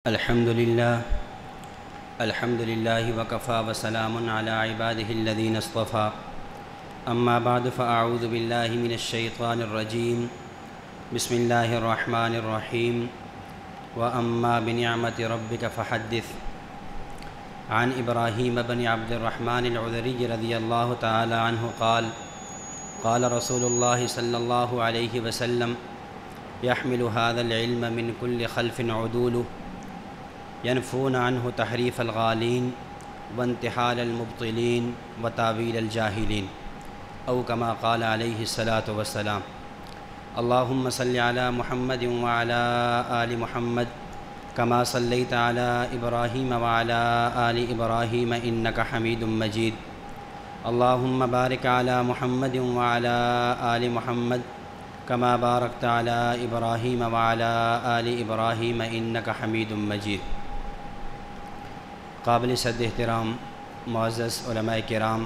الحمد لله وكفى وسلام على عباده الذين اصطفى أما بعد فأعوذ بالله من الشيطان الرجيم بسم الله الرحمن الرحيم وأما بنعمة ربك فحدث عن إبراهيم بن عبد الرحمن العذري رضي الله تعالى عنه قال رسول الله صلى الله عليه وسلم يحمل هذا العلم من كل خلف عدوله ينفون عنه تحريف الغالين وانتحال المبطلين وتاويل الجاهلين أو كما قال عليه الصلاة والسلام اللهم صل على محمد وعلى آل محمد كما صليت على إبراهيم وعلى آل إبراهيم إنك حميد مجيد اللهم بارك على محمد وعلى آل محمد كما باركت على إبراهيم وعلى آل إبراهيم إنك حميد مجيد۔ قابل صد احترام معزز علماء کرام،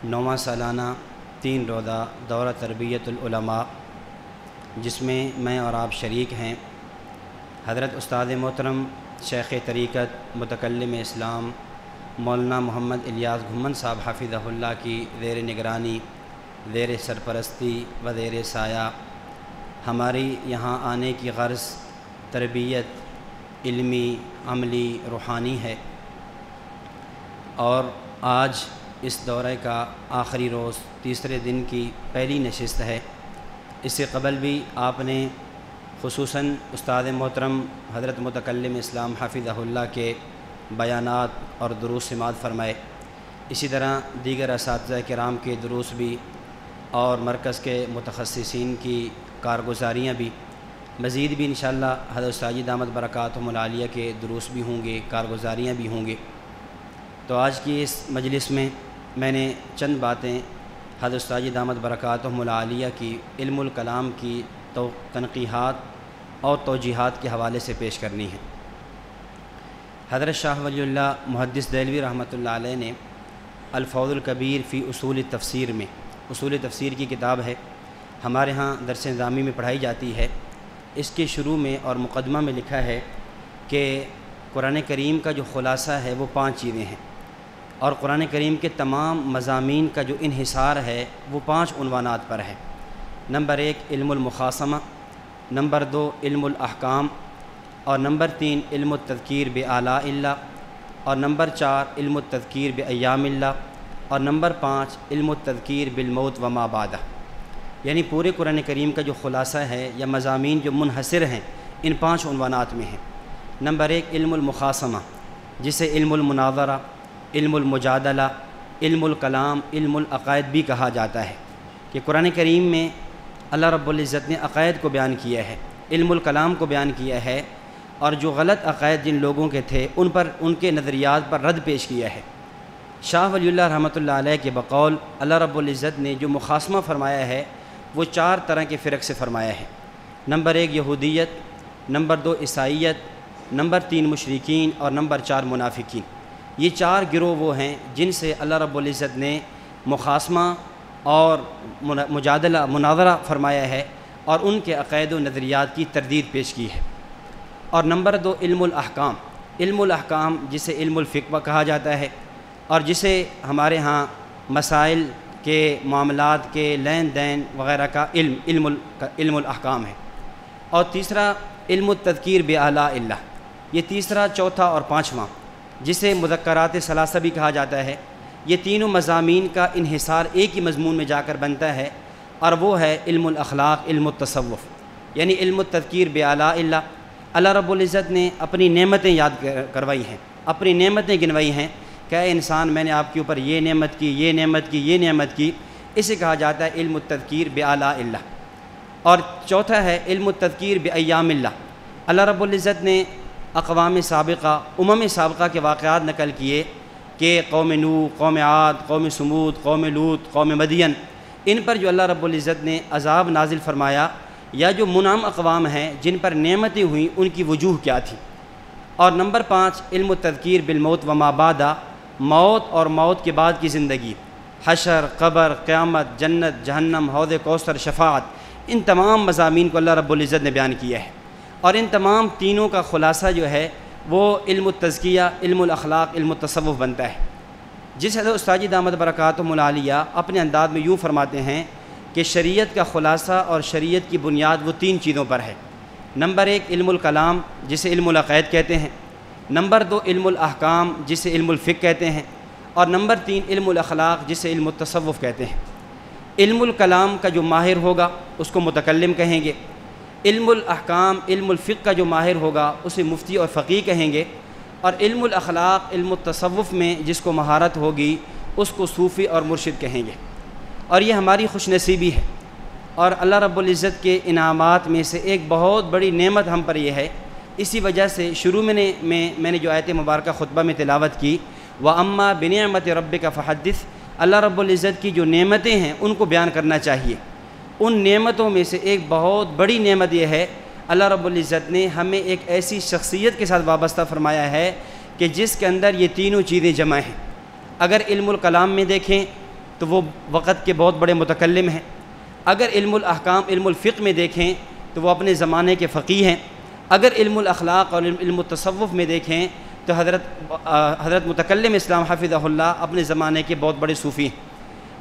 9واں سالانہ 3 روزہ دورہ تربیت العلماء جس میں میں اور آپ شریک ہیں، حضرت استاد محترم شیخ طریقت متکلم اسلام مولانا محمد الیاس گھمن صاحب حفظہ اللہ کی زیر نگرانی، زیر سرپرستی و زیر سایہ ہماری یہاں آنے کی غرض تربیت علمی، عملی، روحانی ہے، اور آج اس دورے کا آخری روز، تیسرے دن کی پہلی نشست ہے۔ اس سے قبل بھی آپ نے خصوصاً استاد محترم حضرت متکلم اسلام حفظہ اللہ کے بیانات اور دروس سماعت فرمائے، اسی طرح دیگر اساتذہ کرام کے دروس بھی اور مرکز کے متخصصین کی کارگزاریاں بھی، مزید بھی انشاءاللہ حضرت ساجد احمد برکاتہم العالیہ کے دروس بھی ہوں گے، کارگزاریاں بھی ہوں گے۔ تو آج کی اس مجلس میں میں نے چند باتیں حضرت ساجد احمد برکاتہم العالیہ کی علم الکلام کی تنقیحات اور توجیحات کے حوالے سے پیش کرنی ہیں۔ حضرت شاہ ولی اللہ محدث دہلوی رحمۃ اللہ علیہ نے الفوز الکبیر فی اصول تفسیر میں، اصول تفسیر کی کتاب ہے، ہمارے ہاں درس نظامی میں پڑھائی جاتی ہے۔ اس کے شروع میں اور مقدمہ میں لکھا ہے کہ قرآن کریم کا جو خلاصہ ہے وہ 5 چیزیں ہیں، اور قرآن کریم کے تمام مضامین کا جو انحصار ہے وہ 5 عنوانات پر ہے۔ نمبر 1 علم المخاصمہ، نمبر 2 علم الاحکام، اور نمبر 3 علم التذکیر بآلاء اللہ، اور نمبر 4 علم التذکیر بایام اللہ، اور نمبر 5 علم التذکیر بالموت وما بعدہ۔ یعنی پورے قرآن کریم کا جو خلاصہ ہے یا مضامین جو منحصر ہیں ان 5 عنوانات میں ہیں۔ نمبر 1 علم المخاصمہ، جسے علم المناظرہ، علم المجادلہ، علم الکلام، علم العقائد بھی کہا جاتا ہے، کہ قرآن کریم میں اللہ رب العزت نے عقائد کو بیان کیا ہے، علم الکلام کو بیان کیا ہے، اور جو غلط عقائد جن لوگوں کے تھے ان پر، ان کے نظریات پر رد پیش کیا ہے۔ شاہ ولی اللہ رحمۃ اللہ علیہ کے بقول اللہ رب العزت نے جو مخاصمہ فرمایا ہے وہ 4 طرح کے فرق سے فرمایا ہے۔ نمبر 1 یہودیت، نمبر 2 عیسائیت، نمبر 3 مشرکین، اور نمبر 4 منافقین۔ یہ 4 گروہ وہ ہیں جن سے اللہ رب العزت نے مخاصمہ اور مجادلہ، مناظرہ فرمایا ہے، اور ان کے عقائد و نظریات کی تردید پیش کی ہے۔ اور نمبر 2 علم الاحکام، علم الاحکام جسے علم الفقہ کہا جاتا ہے، اور جسے ہمارے ہاں مسائل کے، معاملات کے، لین دین وغیرہ کا علم الاحکام ہے۔ اور تیسرا علم التذکیر بآلاء اللہ، یہ تیسرا، چوتھا اور 5واں، جسے مذکرات ثلاثہ بھی کہا جاتا ہے۔ یہ تینوں مضامین کا انحصار ایک ہی مضمون میں جا کر بنتا ہے، اور وہ ہے علم الاخلاق، علم التصوف، یعنی علم التذکیر بآلاء اللہ۔ اللہ رب العزت نے اپنی نعمتیں یاد کروائی ہیں، اپنی نعمتیں گنوائی ہیں کہ اے انسان میں نے آپ کے اوپر یہ نعمت کی، یہ نعمت کی، یہ نعمت کی، اسے کہا جاتا ہے علم التذکیر بآلاء اللہ۔ اور چوتھا ہے علم التذکیر بایام اللہ۔ اللہ رب العزت نے اقوام سابقہ، سابقہ کے واقعات نقل کیے کہ قوم نوح، قوم عاد، قوم سمود، قوم لوط، قوم مدین، ان پر جو اللہ رب العزت نے عذاب نازل فرمایا، یا جو منعم اقوام ہیں جن پر نعمتیں ہوئیں، ان کی وجوہ کیا تھی۔ اور نمبر 5 علم التذکیر بالموت وما بعدہ، موت اور موت کے بعد کی زندگی، حشر، قبر، قیامت، جنت، جہنم، حوض کوثر، شفاعت، ان تمام مضامین کو اللہ رب العزت نے بیان کیا ہے۔ اور ان تمام تینوں کا خلاصہ جو ہے وہ علم التزکیہ، علم الاخلاق، علم التصوف بنتا ہے، جس حضرت استاد جی دامت برکاتہم العالیہ اپنے انداز میں یوں فرماتے ہیں کہ شریعت کا خلاصہ اور شریعت کی بنیاد وہ تین چیزوں پر ہے۔ نمبر 1 علم الکلام جسے علم العقائد کہتے ہیں، نمبر 2 علم الاحکام جسے علم الفقہ کہتے ہیں، اور نمبر 3 علم الاخلاق جسے علم التصوف کہتے ہیں۔ علم الکلام کا جو ماہر ہوگا اس کو متکلم کہیں گے، علم الاحکام علم الفقہ کا جو ماہر ہوگا اسے مفتی اور فقیہ کہیں گے، اور علم الاخلاق علم التصوف میں جس کو مہارت ہوگی اس کو صوفی اور مرشد کہیں گے۔ اور یہ ہماری خوش نصیبی ہے، اور اللہ رب العزت کے انعامات میں سے ایک بہت بڑی نعمت ہم پر یہ ہے۔ اسی وجہ سے شروع میں نے جو آیت مبارکہ خطبہ میں تلاوت کی، وَأَمَّا بِنِعْمَةِ رَبِّكَ فَحَدِّثْ، اللہ رب العزت کی جو نعمتیں ہیں ان کو بیان کرنا چاہیے۔ ان نعمتوں میں سے ایک بہت بڑی نعمت یہ ہے، اللہ رب العزت نے ہمیں ایک ایسی شخصیت کے ساتھ وابستہ فرمایا ہے کہ جس کے اندر یہ تینوں چیزیں جمع ہیں۔ اگر علم الکلام میں دیکھیں تو وہ وقت کے بہت بڑے متکلم ہیں، اگر علم الاحکام علم الفقہ میں دیکھیں تو وہ اپنے زمانے کے فقیہ ہیں، اگر علم الاخلاق اور علم التصوف میں دیکھیں تو حضرت متکلم اسلام حفظہ اللہ اپنے زمانے کے بہت بڑے صوفی ہیں۔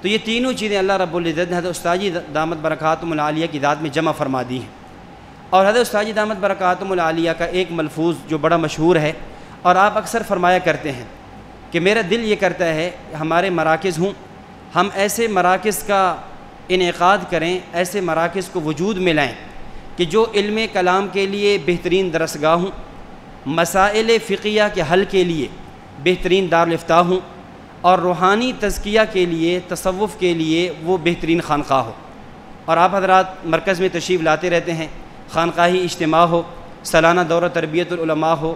تو یہ تینوں چیزیں اللہ رب العزت نے حضرت استاد جی دامت برکاتہم العالیہ کی ذات میں جمع فرما دی ہیں۔ اور حضرت استاد جی دامت برکاتہم العالیہ کا ایک ملفوظ جو بڑا مشہور ہے اور آپ اکثر فرمایا کرتے ہیں کہ میرا دل یہ کرتا ہے ہمارے مراکز ہوں، ہم ایسے مراکز کا انعقاد کریں، ایسے مراکز کو وجود میں لائیں کہ جو علم کلام کے لیے بہترین درسگاہ ہوں، مسائل فقہیہ کے حل کے لیے بہترین دارالافتاء ہوں، اور روحانی تزکیہ کے لیے تصوف کے لیے وہ بہترین خانقاہ ہو۔ اور آپ حضرات مرکز میں تشریف لاتے رہتے ہیں، خانقاہی اجتماع ہو، سالانہ دورہ تربیت العلماء ہو،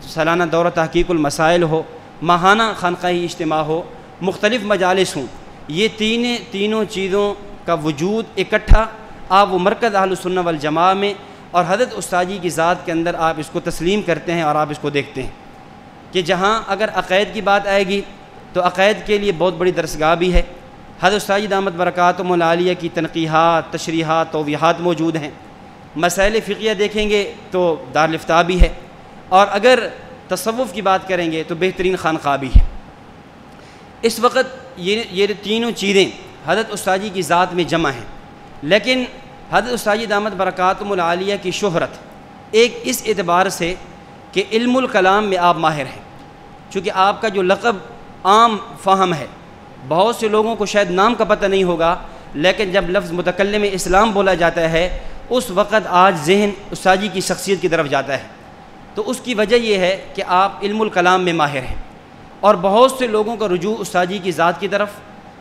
سالانہ دورہ تحقیق المسائل ہو، ماہانہ خانقاہی اجتماع ہو، مختلف مجالس ہوں، یہ تینوں چیزوں کا وجود اکٹھا آپ وہ مرکز اہل سنہ والجماعہ میں اور حضرت استاد جی کی ذات کے اندر آپ اس کو تسلیم کرتے ہیں اور آپ اس کو دیکھتے ہیں کہ جہاں اگر عقائد کی بات آئے گی تو عقائد کے لیے بہت بڑی درسگاہ بھی ہے، حضرت استاد جی دامت برکاتہم العالیہ کی تنقیحات، تشریحات، توضیحات موجود ہیں، مسائل فقہیہ دیکھیں گے تو دارالافتاء بھی ہے، اور اگر تصوف کی بات کریں گے تو بہترین خانقاہ بھی ہے۔ اس وقت یہ تینوں چیزیں حضرت استاد جی کی ذات میں جمع ہیں، لیکن حضرت استاد جی دامت برکاتہم العالیہ کی شہرت ایک اس اعتبار سے کہ علم الکلام میں آپ ماہر ہیں، چونکہ آپ کا جو لقب عام فہم ہے، بہت سے لوگوں کو شاید نام کا پتہ نہیں ہوگا، لیکن جب لفظ متکلم اسلام بولا جاتا ہے اس وقت آج ذہن استاد جی کی شخصیت کی طرف جاتا ہے۔ تو اس کی وجہ یہ ہے کہ آپ علم الکلام میں ماہر ہیں، اور بہت سے لوگوں کا رجوع استاد جی کی ذات کی طرف،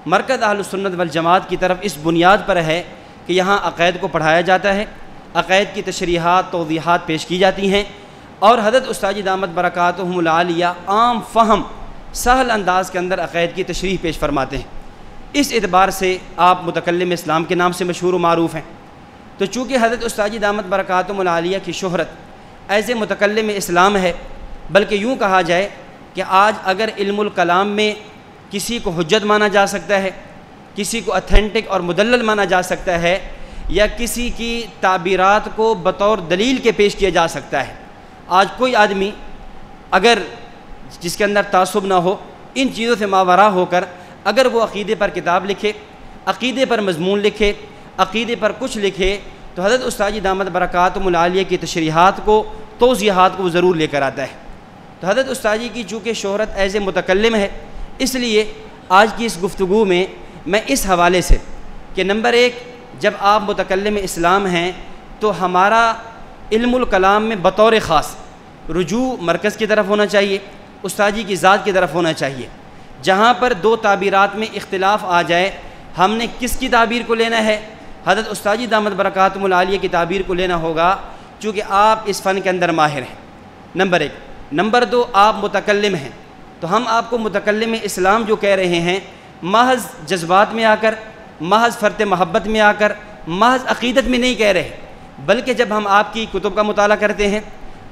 مرکز اہل سنت والجماعت کی طرف اس بنیاد پر ہے کہ یہاں عقائد کو پڑھایا جاتا ہے، عقائد کی تشریحات، توضیحات پیش کی جاتی ہیں، اور حضرت استاد جی دامت برکاتہم العالیہ عام فہم سہل انداز کے اندر عقائد کی تشریح پیش فرماتے ہیں۔ اس اعتبار سے آپ متکلم اسلام کے نام سے مشہور و معروف ہیں۔ تو چونکہ حضرت استاد جی دامت برکاتہم العالیہ کی شہرت ایز متکلم اسلام ہے، بلکہ یوں کہا جائے کہ آج اگر علم الکلام میں کسی کو حجت مانا جا سکتا ہے، کسی کو اتھینٹک اور مدلل مانا جا سکتا ہے، یا کسی کی تعبیرات کو بطور دلیل کے پیش کیا جا سکتا ہے، آج کوئی آدمی اگر جس کے اندر تعصب نہ ہو، ان چیزوں سے ماورا ہو کر اگر وہ عقیدے پر کتاب لکھے، عقیدے پر مضمون لکھے، عقیدے پر کچھ لکھے، تو حضرت استاد جی دامت برکاتہم العالیہ کی تشریحات کو، توضیحات کو وہ ضرور لے کر آتا ہے۔ تو حضرت استاد جی کی چونکہ شہرت ایز متکلم ہے، اس لیے آج کی اس گفتگو میں میں اس حوالے سے کہ نمبر 1 جب آپ متکلم اسلام ہیں تو ہمارا علم الکلام میں بطور خاص رجوع مرکز کی طرف ہونا چاہیے، استاد جی کی ذات کی طرف ہونا چاہیے۔ جہاں پر دو تعبیرات میں اختلاف آ جائے، ہم نے کس کی تعبیر کو لینا ہے؟ حضرت استاد جی دامت برکاتہم العالیہ کی تعبیر کو لینا ہوگا، چونکہ آپ اس فن کے اندر ماہر ہیں، نمبر 1۔ نمبر 2 آپ متکلم ہیں، تو ہم آپ کو متکلم اسلام جو کہہ رہے ہیں محض جذبات میں آ کر، محض فرط محبت میں آ کر، محض عقیدت میں نہیں کہہ رہے، بلکہ جب ہم آپ کی کتب کا مطالعہ کرتے ہیں،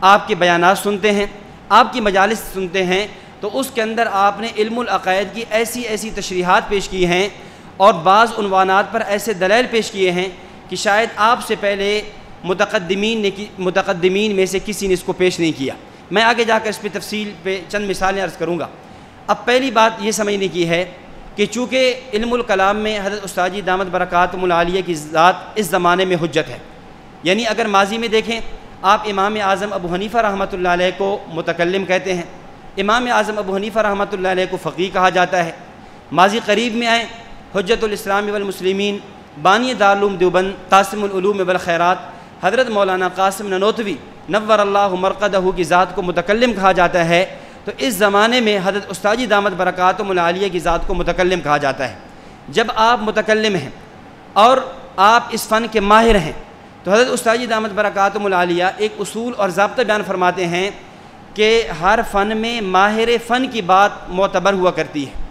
آپ کے بیانات سنتے ہیں، آپ کی مجالس سنتے ہیں، تو اس کے اندر آپ نے علم العقائد کی ایسی تشریحات پیش کی ہیں، اور بعض عنوانات پر ایسے دلائل پیش کیے ہیں کہ شاید آپ سے پہلے متقدمین میں سے کسی نے اس کو پیش نہیں کیا۔ میں آگے جا کر اس پہ تفصیل پہ چند مثالیں عرض کروں گا۔ اب پہلی بات یہ سمجھنے کی ہے کہ چونکہ علم الکلام میں حضرت استاد جی دامت برکاتہم العالیہ کی ذات اس زمانے میں حجت ہے، یعنی اگر ماضی میں دیکھیں آپ امام اعظم ابو حنیفہ رحمۃ اللہ علیہ کو متکلم کہتے ہیں، امام اعظم ابو حنیفہ رحمۃ اللہ علیہ کو فقیہ کہا جاتا ہے۔ ماضی قریب میں آئیں حجت الاسلام والمسلمین بانی دارالعلوم دیوبند قاسم العلوم والخیرات حضرت مولانا قاسم نانوتوی نور اللہ مرقدہ کی ذات کو متکلم کہا جاتا ہے، تو اس زمانے میں حضرت استاد جی دامت برکاتہم العالیہ کی ذات کو متکلم کہا جاتا ہے۔ جب آپ متکلم ہیں اور آپ اس فن کے ماہر ہیں تو حضرت استاد جی دامت برکاتہم العالیہ ایک اصول اور ضابطہ بیان فرماتے ہیں کہ ہر فن میں ماہر فن کی بات معتبر ہوا کرتی ہے۔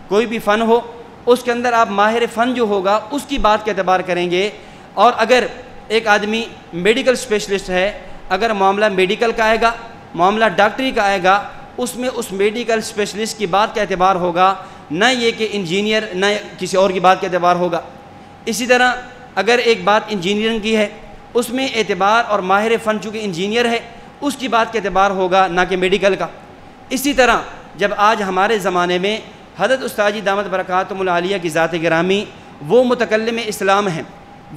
کوئی بھی فن ہو اس کے اندر آپ ماہر فن جو ہوگا اس کی بات کا اعتبار کریں گے، اور اگر ایک آدمی میڈیکل اسپیشلسٹ ہے، اگر معاملہ میڈیکل کا آئے گا، معاملہ ڈاکٹری کا آئے گا، اس میں اس میڈیکل اسپیشلسٹ کی بات کا اعتبار ہوگا، نہ یہ کہ انجینئر نہ کسی اور کی بات کا اعتبار ہوگا۔ اسی طرح اگر ایک بات انجینئرنگ کی ہے اس میں اعتبار اور ماہر فن چونکہ انجینئر ہے اس کی بات کا اعتبار ہوگا نہ کہ میڈیکل کا۔ اسی طرح جب آج ہمارے زمانے میں حضرت استاد جی دامت برکاتہم العالیہ کی ذات گرامی وہ متکلم اسلام ہیں،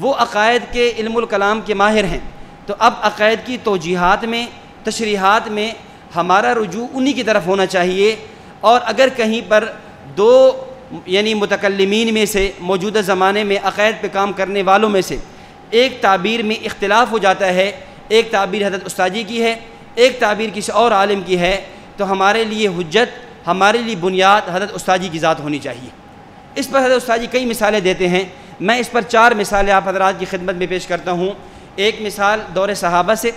وہ عقائد کے علم الکلام کے ماہر ہیں، تو اب عقائد کی توجیحات میں تشریحات میں ہمارا رجوع انہی کی طرف ہونا چاہیے، اور اگر کہیں پر دو یعنی متکلمین میں سے موجودہ زمانے میں عقائد پہ کام کرنے والوں میں سے ایک تعبیر میں اختلاف ہو جاتا ہے، ایک تعبیر حضرت استاد جی کی ہے، ایک تعبیر کسی اور عالم کی ہے، تو ہمارے لیے حجت، ہمارے لیے بنیاد حضرت استاد جی کی ذات ہونی چاہیے۔ اس پر حضرت استاد جی کئی مثالیں دیتے ہیں، میں اس پر 4 مثالیں آپ حضرات کی خدمت میں پیش کرتا ہوں۔ ایک مثال دور صحابہ سے،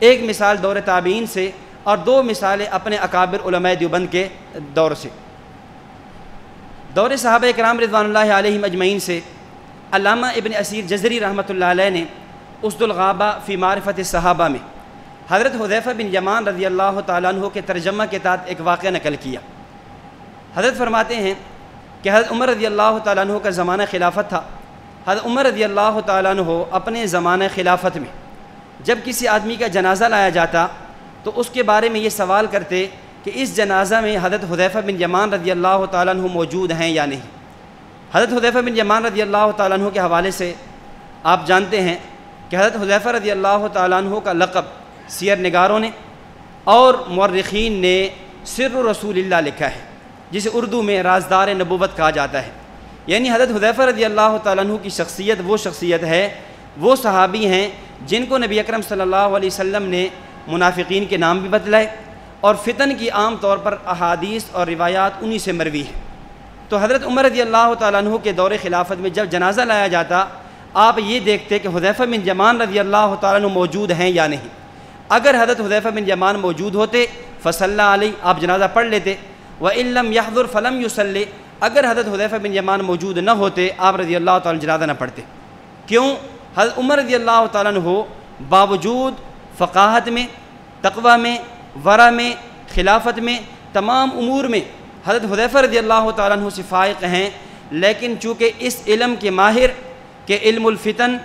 ایک مثال دور تابعین سے، اور 2 مثالیں اپنے اکابر علماء دیوبند کے دور سے۔ دور صحابہ کرام رضوان اللہ علیہم اجمعین سے علامہ ابن اسیر جزری رحمۃ اللہ علیہ نے اسد الغابہ فی معرفت الصحابہ میں حضرت حذیفہ بن یمان رضی اللہ تعالیٰ عنہ کے ترجمہ کے تحت ایک واقعہ نقل کیا۔ حضرت فرماتے ہیں کہ حضرت عمر رضی اللہ تعالیٰ عنہ کا زمانہ خلافت تھا۔ حضرت عمر رضی اللہ تعالیٰ عنہ اپنے زمانہ خلافت میں جب کسی آدمی کا جنازہ لایا جاتا تو اس کے بارے میں یہ سوال کرتے کہ اس جنازہ میں حضرت حذیفہ بن یمان رضی اللہ تعالیٰ عنہ موجود ہیں یا نہیں۔ حضرت حذیفہ بن یمان رضی اللہ تعالیٰ عنہ کے حوالے سے آپ جانتے ہیں کہ حضرت حذیفہ رضی اللہ تعالیٰ عنہ کا لقب سیر نگاروں نے اور مورخین نے سر رسول اللہ لکھا ہے، جسے اردو میں رازدار نبوت کہا جاتا ہے۔ یعنی حضرت حذیفہ رضی اللہ تعالیٰ عنہ کی شخصیت وہ شخصیت ہے، وہ صحابی ہیں جن کو نبی اکرم صلی اللہ علیہ وسلم نے منافقین کے نام بھی بتلائے، اور فتن کی عام طور پر احادیث اور روایات انہی سے مروی ہیں۔ تو حضرت عمر رضی اللہ تعالیٰ عنہ کے دور خلافت میں جب جنازہ لایا جاتا آپ یہ دیکھتے کہ حذیفہ بن یمان رضی اللہ تعالیٰ عنہ موجود ہیں یا نہیں۔ اگر حضرت حذیفہ بن یمان موجود ہوتے فصلی علیہ، آپ جنازہ پڑھ لیتے، وَإِن لَمْ يَحْضُرْ فَلَمْ يُصَلِّ، اگر حضرت حذیفہ بن یمان موجود نہ ہوتے آپ رضی اللہ تعالیٰ جنازہ نہ پڑھتے۔ کیوں؟ حضرت عمر رضی اللہ تعالیٰ عنہ باوجود فقاہت میں، تقوی میں، ورع میں، خلافت میں، تمام امور میں حضرت حذیفہ رضی اللہ تعالیٰ عنہ سے فائق ہیں، لیکن چونکہ اس علم کے ماہر کہ علم الفتن،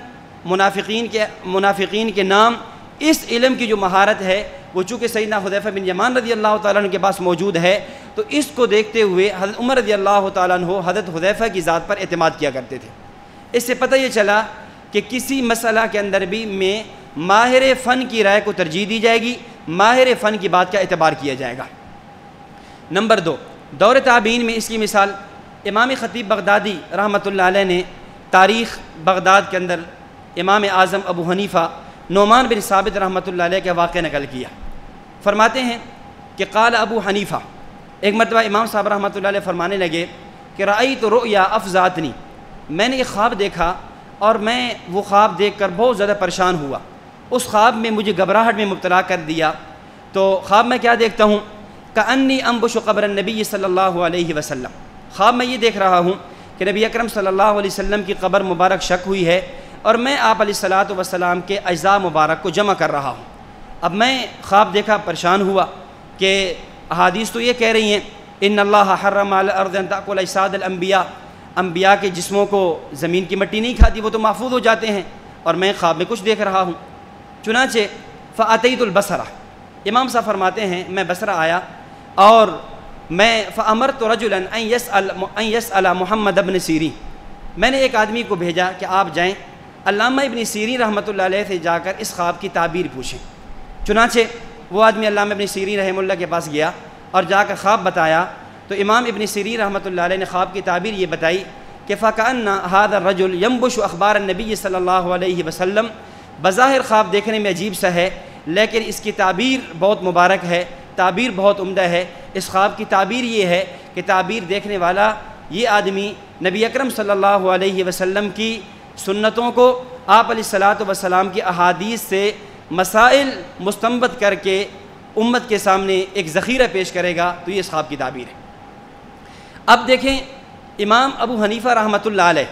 منافقین کے نام، اس علم کی جو مہارت ہے وہ چونکہ سیدنا حذیفہ بن یمان رضی اللہ تعالیٰ عنہ کے پاس موجود ہے، تو اس کو دیکھتے ہوئے حضرت عمر رضی اللہ تعالیٰ عنہ حضرت حذیفہ کی ذات پر اعتماد کیا کرتے تھے۔ اس سے پتہ یہ چلا کہ کسی مسئلہ کے اندر بھی میں ماہر فن کی رائے کو ترجیح دی جائے گی، ماہر فن کی بات کا اعتبار کیا جائے گا۔ نمبر 2، دور تابعین میں اس کی مثال امام خطیب بغدادی رحمۃ اللہ علیہ نے تاریخ بغداد کے اندر امام اعظم ابو حنیفہ نعمان بن ثابت رحمۃ اللہ علیہ کا واقعہ نقل کیا۔ فرماتے ہیں کہ قال ابو حنیفہ، ایک مرتبہ امام صاحب رحمۃ اللہ علیہ فرمانے لگے کہ رأیت رؤیا افزعتنی، میں نے ایک خواب دیکھا اور میں وہ خواب دیکھ کر بہت زیادہ پریشان ہوا، اس خواب میں مجھے گھبراہٹ میں مبتلا کر دیا۔ تو خواب میں کیا دیکھتا ہوں؟ کأنی انبش قبر النبی صلی اللہ علیہ وسلم، خواب میں یہ دیکھ رہا ہوں کہ نبی اکرم صلی اللہ علیہ وسلم کی قبر مبارک شق ہوئی ہے اور میں آپ علیہ الصلاۃ والسلام کے اجزاء مبارک کو جمع کر رہا ہوں۔ اب میں خواب دیکھا، پریشان ہوا کہ احادیث تو یہ کہہ رہی ہیں ان اللہ حرم علی الارض ان تأکل اجساد الانبیاء، انبیاء کے جسموں کو زمین کی مٹی نہیں کھاتی، وہ تو محفوظ ہو جاتے ہیں۔ اور میں خواب میں کچھ دیکھ رہا ہوں۔ چنانچہ فأتیت البصرہ، امام صاحب فرماتے ہیں میں بصرہ آیا اور میں فأمرت رجلا ان يسأل محمد ابن سیرین، میں نے ایک آدمی کو بھیجا کہ آپ جائیں علامہ ابن سیرین رحمۃ اللہ علیہ سے جا کر اس خواب کی تعبیر پوچھیں۔ چنانچہ وہ آدمی علامہ ابن سیرین رحمہ اللہ کے پاس گیا اور جا کر خواب بتایا تو امام ابن سیرین رحمۃ اللہ علیہ نے خواب کی تعبیر یہ بتائی کہ فَكَأَنَّ هَذَا الرَّجُلُ يَنْبُشُ أَخْبَارَ النَّبِيِّ صلی اللہ علیہ وسلم، بظاہر خواب دیکھنے میں عجیب سا ہے لیکن اس کی تعبیر بہت مبارک ہے، تعبیر بہت عمدہ ہے۔ اس خواب کی تعبیر یہ ہے کہ تعبیر دیکھنے والا یہ آدمی نبی اکرم صلی اللہ علیہ وسلم کی سنتوں کو، آپ علیہ الصلاۃ والسلام کی احادیث سے مسائل مستنبط کر کے امت کے سامنے ایک ذخیرہ پیش کرے گا، تو یہ اس خواب کی تعبیر ہے۔ اب دیکھیں امام ابو حنیفہ رحمۃ اللہ علیہ،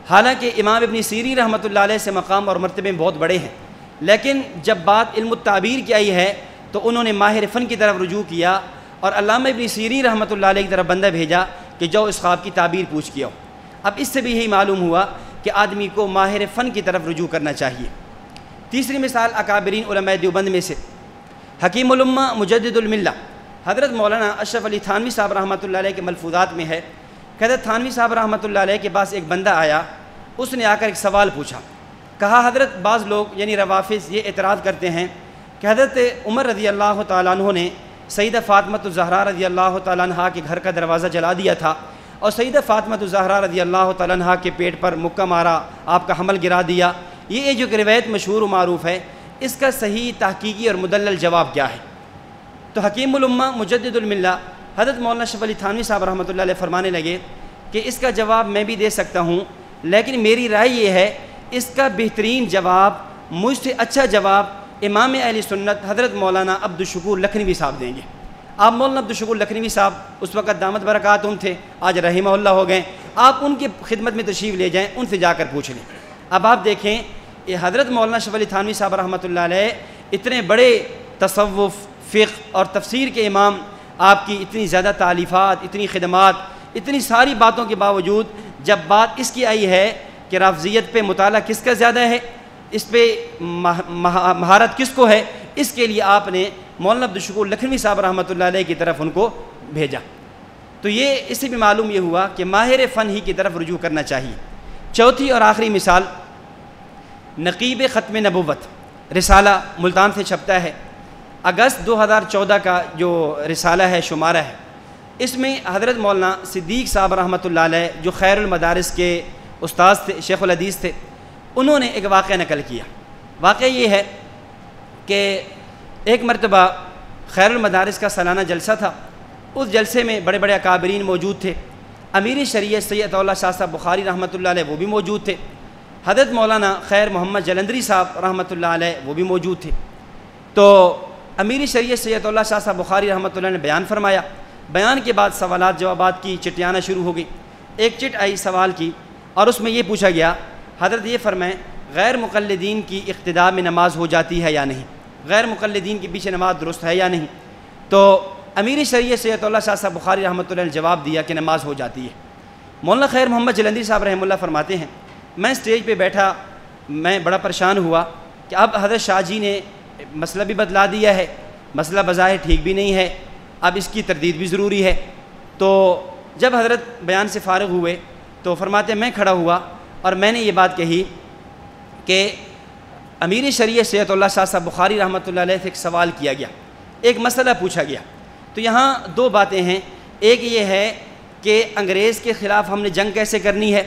حالانکہ امام ابن سیرین رحمۃ اللہ علیہ سے مقام اور مرتبے بہت بڑے ہیں، لیکن جب بات علم التعبیر کی آئی ہے تو انہوں نے ماہر فن کی طرف رجوع کیا اور علامہ ابن سیرین رحمۃ اللہ علیہ کی طرف بندہ بھیجا کہ جو اس خواب کی تعبیر پوچھ کے آؤ۔ اب اس سے بھی یہی معلوم ہوا کہ آدمی کو ماہر فن کی طرف رجوع کرنا چاہیے۔ تیسری مثال اکابرین علماء دیوبند میں سے حکیم الامہ مجدد الملہ حضرت مولانا اشرف علی تھانوی صاحب رحمۃ اللہ علیہ کے ملفوظات میں ہے کہ حضرت تھانوی صاحب رحمۃ اللہ علیہ کے پاس ایک بندہ آیا، اس نے آ کر ایک سوال پوچھا، کہا حضرت بعض لوگ یعنی روافظ یہ اعتراض کرتے ہیں کہ حضرت عمر رضی اللہ تعالیٰ عنہ نے سیدہ فاطمہ الزہرا رضی اللہ تعالیٰ عنہ کے گھر کا دروازہ جلا دیا تھا اور سیدہ فاطمہ الزہرا رضی اللہ تعالیٰ عنہ کے پیٹ پر مکہ مارا، آپ کا حمل گرا دیا۔ یہ جو روایت مشہور و معروف ہے، اس کا صحیح تحقیقی اور مدلل جواب کیا ہے؟ تو حکیم الامہ مجدد الملہ حضرت مولانا اشرف علی تھانوی صاحب رحمۃ اللہ علیہ فرمانے لگے کہ اس کا جواب میں بھی دے سکتا ہوں، لیکن میری رائے یہ ہے اس کا بہترین جواب، مجھ سے اچھا جواب امام اہل سنت حضرت مولانا عبدالشکور لکھنوی صاحب دیں گے۔ آپ مولانا عبدالشکور لکھنوی صاحب اس وقت دامت برکاتہم تھے، آج رحمہ اللہ ہو گئے، آپ ان کی خدمت میں تشریف لے جائیں، ان سے جا کر پوچھ لیں۔ اب آپ دیکھیں یہ حضرت مولانا اشرف علی تھانوی صاحب رحمۃ اللہ علیہ اتنے بڑے تصوف، فقہ اور تفسیر کے امام، آپ کی اتنی زیادہ تالیفات، اتنی خدمات، اتنی ساری باتوں کے باوجود جب بات اس کی آئی ہے کہ رافضیت پہ مطالعہ کس کا زیادہ ہے، اس پہ مہارت کس کو ہے، اس کے لیے آپ نے مولانا عبدالشکور لکھنوی صاحب رحمۃ اللہ علیہ کی طرف ان کو بھیجا۔ تو یہ اس سے بھی معلوم یہ ہوا کہ ماہر فن ہی کی طرف رجوع کرنا چاہیے۔ چوتھی اور آخری مثال نقیب ختم نبوت رسالہ ملتان سے چھپتا ہے، اگست 2014 کا جو رسالہ ہے، شمارہ ہے، اس میں حضرت مولانا صدیق صاحب رحمۃ اللہ علیہ جو خیر المدارس کے استاذ تھے، شیخ الحدیث تھے، انہوں نے ایک واقعہ نقل کیا۔ واقعہ یہ ہے کہ ایک مرتبہ خیر المدارس کا سالانہ جلسہ تھا، اس جلسے میں بڑے بڑے اکابرین موجود تھے، امیر شریعت سید اللہ شاہ صاحب بخاری رحمۃ اللہ علیہ وہ بھی موجود تھے، حضرت مولانا خیر محمد جلندری صاحب رحمۃ اللہ علیہ وہ بھی موجود تھے۔ تو امیر شریعت سید اللہ شاہ صاحب بخاری رحمۃ اللہ نے بیان فرمایا، بیان کے بعد سوالات جوابات کی چٹیں آنا شروع ہو گئی۔ ایک چٹ آئی سوال کی اور اس میں یہ پوچھا گیا، حضرت یہ فرمائیں غیر مقلدین کی اقتداء میں نماز ہو جاتی ہے یا نہیں، غیر مقلدین کے پیچھے نماز درست ہے یا نہیں؟ تو امیر شریعت سید اللہ شاہ صاحب بخاری رحمۃ اللہ نے جواب دیا کہ نماز ہو جاتی ہے۔ مولانا خیر محمد جلندری صاحب رحمہ اللہ فرماتے ہیں میں اسٹیج پہ بیٹھا، میں بڑا پریشان ہوا کہ اب حضرت شاہ جی نے مسئلہ بھی بدلا دیا ہے، مسئلہ بظاہر ٹھیک بھی نہیں ہے، اب اس کی تردید بھی ضروری ہے۔ تو جب حضرت بیان سے فارغ ہوئے تو فرماتے میں کھڑا ہوا اور میں نے یہ بات کہی کہ امیر شریعت سید اللہ شاہ صاحب بخاری رحمۃ اللہ علیہ سے ایک سوال کیا گیا، ایک مسئلہ پوچھا گیا۔ تو یہاں دو باتیں ہیں، ایک یہ ہے کہ انگریز کے خلاف ہم نے جنگ کیسے کرنی ہے،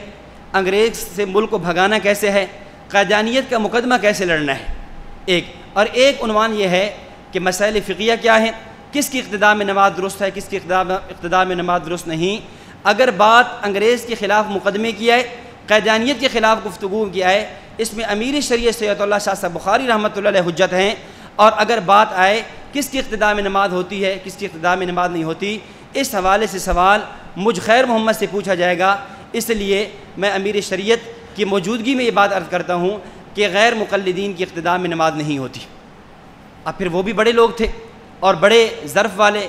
انگریز سے ملک کو بھگانا کیسے ہے، قادیانیت کا مقدمہ کیسے لڑنا ہے، اور ایک عنوان یہ ہے کہ مسائل فقہیہ کیا ہیں، کس کی اقتداء میں نماز درست ہے، کس کی اقتداء میں نماز درست نہیں۔ اگر بات انگریز کے خلاف مقدمے کی آئے، قادیانیت کے خلاف گفتگو کی آئے، اس میں امیر شریعت سید اللہ شاہ صاحب بخاری رحمۃ اللہ علیہ حجت ہیں، اور اگر بات آئے کس کی اقتداء میں نماز ہوتی ہے، کس کی اقتداء میں نماز نہیں ہوتی، اس حوالے سے سوال مجھ خیر محمد سے پوچھا جائے گا۔ اس لیے میں امیر شریعت کی موجودگی میں یہ بات عرض کرتا ہوں کہ غیر مقلدین کی اقتداء میں نماز نہیں ہوتی۔ اب پھر وہ بھی بڑے لوگ تھے اور بڑے ظرف والے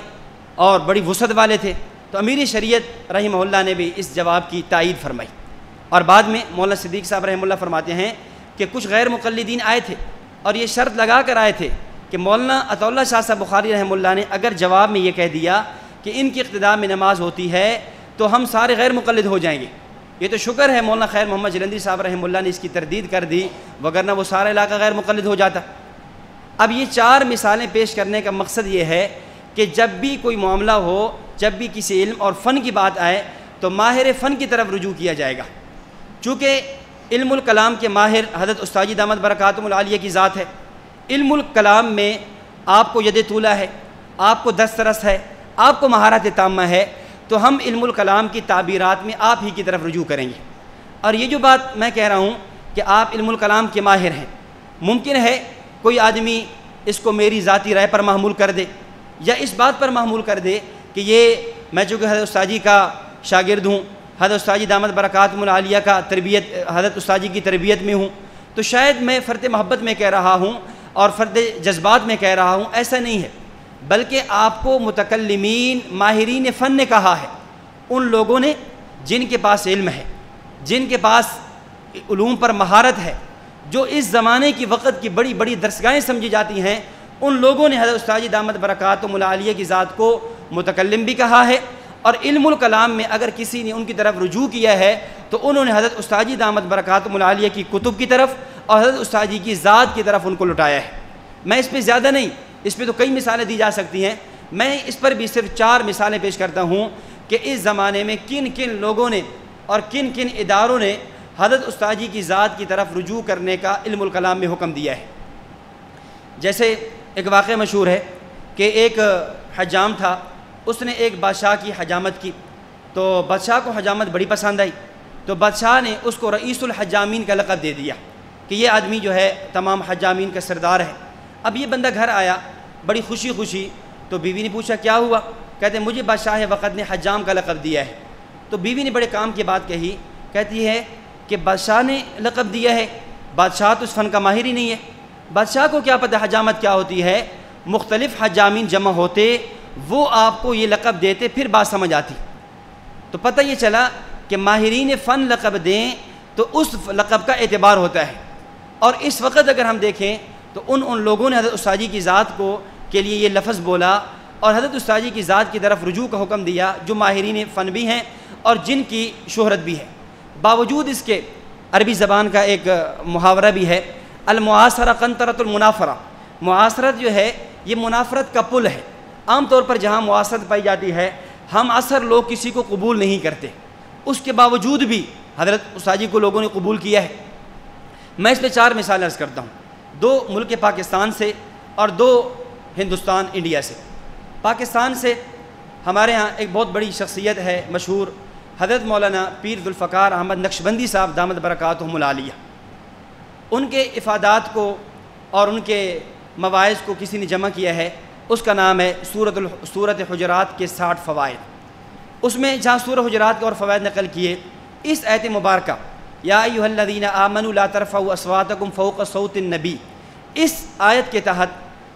اور بڑی وسعت والے تھے، تو امیر شریعت رحمہ اللہ نے بھی اس جواب کی تائید فرمائی۔ اور بعد میں مولانا صدیق صاحب رحمہ اللہ فرماتے ہیں کہ کچھ غیر مقلدین آئے تھے اور یہ شرط لگا کر آئے تھے کہ مولانا عطا اللہ شاہ صاحب بخاری رحمہ اللہ نے اگر جواب میں یہ کہہ دیا کہ ان کی اقتداء میں نماز ہوتی ہے تو ہم سارے غیر مقلد ہو جائیں گے۔ یہ تو شکر ہے مولانا خیر محمد جلندری صاحب رحمہ اللہ نے اس کی تردید کر دی، وگرنہ وہ سارا علاقہ غیر مقلد ہو جاتا۔ اب یہ 4 مثالیں پیش کرنے کا مقصد یہ ہے کہ جب بھی کوئی معاملہ ہو، جب بھی کسی علم اور فن کی بات آئے تو ماہر فن کی طرف رجوع کیا جائے گا۔ چونکہ علم الکلام کے ماہر حضرت استاد جی دامت برکاتہم العالیہ کی ذات ہے۔ علم الکلام میں آپ کو ید طولہ ہے، آپ کو دسترس ہے، آپ کو مہارت تامہ ہے، تو ہم علم الکلام کی تعبیرات میں آپ ہی کی طرف رجوع کریں گے۔ اور یہ جو بات میں کہہ رہا ہوں کہ آپ علم الکلام کے ماہر ہیں، ممکن ہے کوئی آدمی اس کو میری ذاتی رائے پر محمول کر دے یا اس بات پر محمول کر دے کہ یہ میں چونکہ حضرت استاد جی کا شاگرد ہوں، حضرت استاد جی دامت برکاتہم العالیہ کا تربیت، حضرت استاد جی کی تربیت میں ہوں، تو شاید میں فرد محبت میں کہہ رہا ہوں اور فرد جذبات میں کہہ رہا ہوں۔ ایسا نہیں ہے، بلکہ آپ کو متکلمین ماہرین فن نے کہا ہے، ان لوگوں نے جن کے پاس علم ہے، جن کے پاس علوم پر مہارت ہے، جو اس زمانے کی وقت کی بڑی بڑی درسگاہیں سمجھی جاتی ہیں، ان لوگوں نے حضرت استاد جی دامت برکاتہم العالیہ کی ذات کو متکلم بھی کہا ہے۔ اور علم الکلام میں اگر کسی نے ان کی طرف رجوع کیا ہے تو انہوں نے حضرت استاد جی دامت برکاتہم العالیہ کی کتب کی طرف اور حضرت استاد جی کی ذات کی طرف ان کو لٹایا ہے۔ میں اس پہ زیادہ نہیں، اس پہ تو کئی مثالیں دی جا سکتی ہیں، میں اس پر بھی صرف 4 مثالیں پیش کرتا ہوں کہ اس زمانے میں کن کن لوگوں نے اور کن کن اداروں نے حضرت استاد جی کی ذات کی طرف رجوع کرنے کا علم الکلام میں حکم دیا ہے۔ جیسے ایک واقعہ مشہور ہے کہ ایک حجام تھا، اس نے ایک بادشاہ کی حجامت کی، تو بادشاہ کو حجامت بڑی پسند آئی، تو بادشاہ نے اس کو رئیس الحجامین کا لقب دے دیا کہ یہ آدمی جو ہے تمام حجامین کا سردار ہے۔ اب یہ بندہ گھر آیا بڑی خوشی خوشی، تو بیوی نے پوچھا کیا ہوا؟ کہتے ہیں مجھے بادشاہ وقت نے حجام کا لقب دیا ہے۔ تو بیوی نے بڑے کام کی بات کہی، کہتی ہے کہ بادشاہ نے لقب دیا ہے، بادشاہ تو اس فن کا ماہر ہی نہیں ہے، بادشاہ کو کیا پتہ حجامت کیا ہوتی ہے؟ مختلف حجامین جمع ہوتے، وہ آپ کو یہ لقب دیتے، پھر بات سمجھ آتی۔ تو پتہ یہ چلا کہ ماہرین فن لقب دیں تو اس لقب کا اعتبار ہوتا ہے۔ اور اس وقت اگر ہم دیکھیں تو ان لوگوں نے حضرت استاد جی کی ذات کو کے لیے یہ لفظ بولا اور حضرت استاد جی کی ذات کی طرف رجوع کا حکم دیا، جو ماہرین فن بھی ہیں اور جن کی شہرت بھی ہے۔ باوجود اس کے عربی زبان کا ایک محاورہ بھی ہے، المعاصرہ قنطرۃ المنافرہ۔ معاصرت جو ہے یہ منافرت کا پل ہے۔ عام طور پر جہاں معاصرت پائی جاتی ہے، ہم اکثر لوگ کسی کو قبول نہیں کرتے، اس کے باوجود بھی حضرت استاد جی کو لوگوں نے قبول کیا ہے۔ میں اس پہ 4 مثالیں عرض کرتا ہوں، 2 ملک پاکستان سے اور 2 ہندوستان انڈیا سے۔ پاکستان سے ہمارے ہاں ایک بہت بڑی شخصیت ہے مشہور، حضرت مولانا پیر ذوالفقار احمد نقشبندی صاحب دامت برکاتہم العالیہ۔ ان کے افادات کو اور ان کے مواعظ کو کسی نے جمع کیا ہے، اس کا نام ہے سورۃ حجرات کے 60 فوائد۔ اس میں جہاں سورہ حجرات کے اور فوائد نقل کیے، اس آیت مبارکہ یا ایھا الذین آمنوا لا ترفعوا اصواتکم فوق صوت النبی، اس آیت کے تحت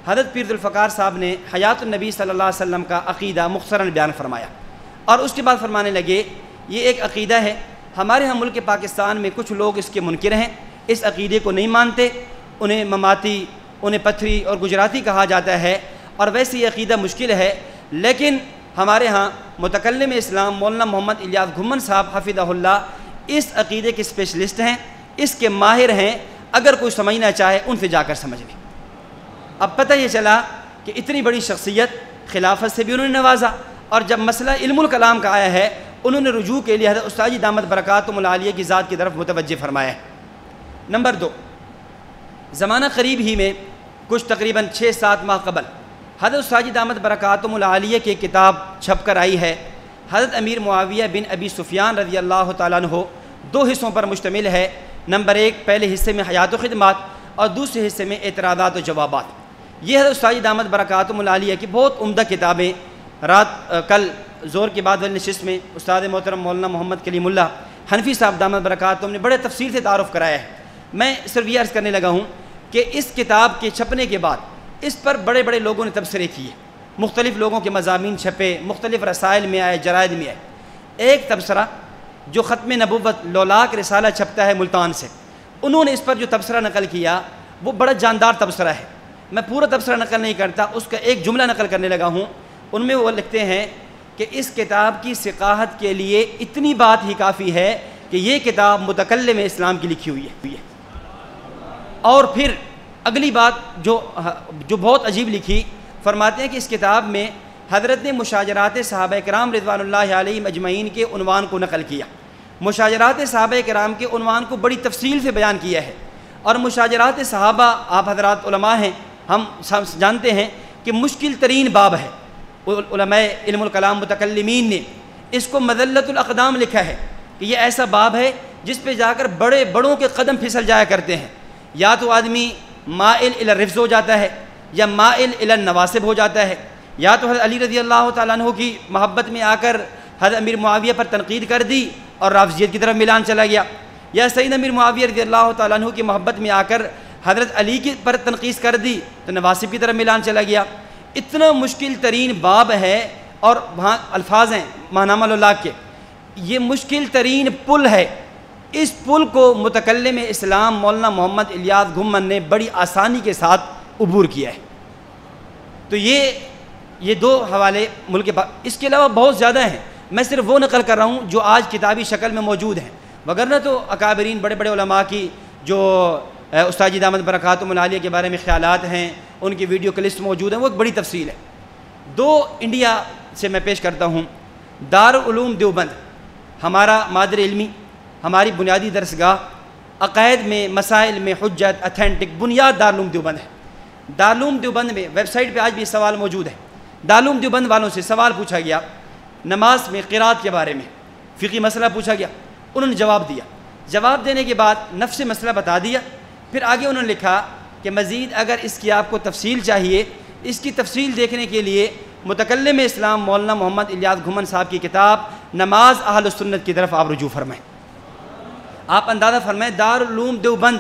حضرت پیر ذوالفقار صاحب نے حیات النبی صلی اللہ علیہ وسلم کا عقیدہ مختصراً بیان فرمایا، اور اس کے بعد فرمانے لگے یہ ایک عقیدہ ہے، ہمارے ہاں ملک پاکستان میں کچھ لوگ اس کے منکر ہیں، اس عقیدے کو نہیں مانتے، انہیں مماتی، انہیں پتھری اور گجراتی کہا جاتا ہے، اور ویسے یہ عقیدہ مشکل ہے، لیکن ہمارے ہاں متکلم اسلام مولانا محمد الیاس گھمن صاحب حفظہ اللہ اس عقیدے کے اسپیشلسٹ ہیں، اس کے ماہر ہیں، اگر کوئی سمجھنا چاہے ان سے جا کر سمجھ لیں۔ اب پتہ یہ چلا کہ اتنی بڑی شخصیت، خلافت سے بھی انہوں نے نوازا، اور جب مسئلہ علم الکلام کا آیا ہے انہوں نے رجوع کے لیے حضرت استاد جی دامت برکاتہم العالیہ کی ذات کی طرف متوجہ فرمایا ہے۔ نمبر 2، زمانہ قریب ہی میں کچھ تقریباً 6-7 ماہ قبل حضرت استاد جی دامت برکاتہم العالیہ کی کتاب چھپ کر آئی ہے، حضرت امیر معاویہ بن ابی سفیان رضی اللہ تعالیٰ عنہ، 2 حصوں پر مشتمل ہے۔ نمبر 1 پہلے حصے میں حیات و خدمات اور دوسرے حصے میں اعتراضات و جوابات۔ یہ حضرت استاد جی دامت برکاتہم العالیہ کی بہت عمدہ کتابیں۔ کل زور کے بعد والی نشست میں استاد محترم مولانا محمد کلیم اللہ حنفی صاحب دامت برکاتہم نے بڑے تفصیل سے تعارف کرایا ہے۔ میں صرف یہ عرض کرنے لگا ہوں کہ اس کتاب کے چھپنے کے بعد اس پر بڑے بڑے لوگوں نے تبصرے کیے، مختلف لوگوں کے مضامین چھپے، مختلف رسائل میں آئے، جرائد میں آئے۔ ایک تبصرہ جو ختم نبوت لولاک رسالہ چھپتا ہے ملتان سے، انہوں نے اس پر جو تبصرہ نقل کیا وہ بڑا جاندار تبصرہ ہے. میں پورا تبصرہ نقل نہیں کرتا, اس کا ایک جملہ نقل کرنے لگا ہوں. ان میں وہ لکھتے ہیں کہ اس کتاب کی ثقاحت کے لیے اتنی بات ہی کافی ہے کہ یہ کتاب متکلم اسلام کی لکھی ہوئی ہے. اور پھر اگلی بات جو بہت عجیب لکھی, فرماتے ہیں کہ اس کتاب میں حضرت نے مشاجرات صحابہ کرام رضوان اللہ علیہم اجمعین کے عنوان کو نقل کیا. مشاجرات صحابہ کرام کے عنوان کو بڑی تفصیل سے بیان کیا ہے. اور مشاجرات صحابہ, آپ حضرات علماء ہیں, ہم جانتے ہیں کہ مشکل ترین باب ہے. علماء علم الکلام متکلمین نے اس کو مذلۃ الاقدام لکھا ہے کہ یہ ایسا باب ہے جس پہ جا کر بڑوں کے قدم پھسل جایا کرتے ہیں. یا تو آدمی مائل الی الرفض ہو جاتا ہے, یا مائل الی النواسب ہو جاتا ہے, یا تو حضرت علی رضی اللہ تعالیٰ عنہ کی محبت میں آ کر حضرت امیر معاویہ پر تنقید کر دی اور رافضیت کی طرف میلان چلا گیا, یا سید امیر معاویہ رضی اللہ تعالیٰ عنہ کی محبت میں آ کر حضرت علی کی پر تنقید کر دی تو نواسب کی طرف میلان چلا گیا. اتنا مشکل ترین باب ہے, اور وہاں الفاظ ہیں ماہنامہ الولاق کے, یہ مشکل ترین پل ہے. اس پل کو متکلم اسلام مولانا محمد الیاس گھمن نے بڑی آسانی کے ساتھ عبور کیا ہے. تو یہ دو حوالے ملک کے پاس, اس کے علاوہ بہت زیادہ ہیں. میں صرف وہ نقل کر رہا ہوں جو آج کتابی شکل میں موجود ہیں, وگرنہ تو اکابرین بڑے بڑے علماء کی جو استاد جی دامت برکاتہم العالیہ کے بارے میں خیالات ہیں, ان کی ویڈیو کلپس موجود ہیں, وہ ایک بڑی تفصیل ہے. دو انڈیا سے میں پیش کرتا ہوں. دارالعلوم دیوبند ہمارا مادر علمی, ہماری بنیادی درسگاہ, عقائد میں مسائل میں حجت اتھینٹک بنیاد دارالعلوم دیوبند ہے. دارالعلوم دیوبند میں ویب سائٹ پہ آج بھی سوال موجود ہے. دارالعلوم دیوبند والوں سے سوال پوچھا گیا نماز میں قرات کے بارے میں, فقہی مسئلہ پوچھا گیا, انہوں نے جواب دیا. جواب دینے کے بعد نفس مسئلہ بتا دیا. پھر آگے انہوں نے لکھا کہ مزید اگر اس کی آپ کو تفصیل چاہیے, اس کی تفصیل دیکھنے کے لیے متکلم اسلام مولانا محمد الیاس گھمن صاحب کی کتاب نماز اہل السنت کی طرف آپ رجوع فرمائیں. آپ اندازہ فرمائیں دارالعلوم دیوبند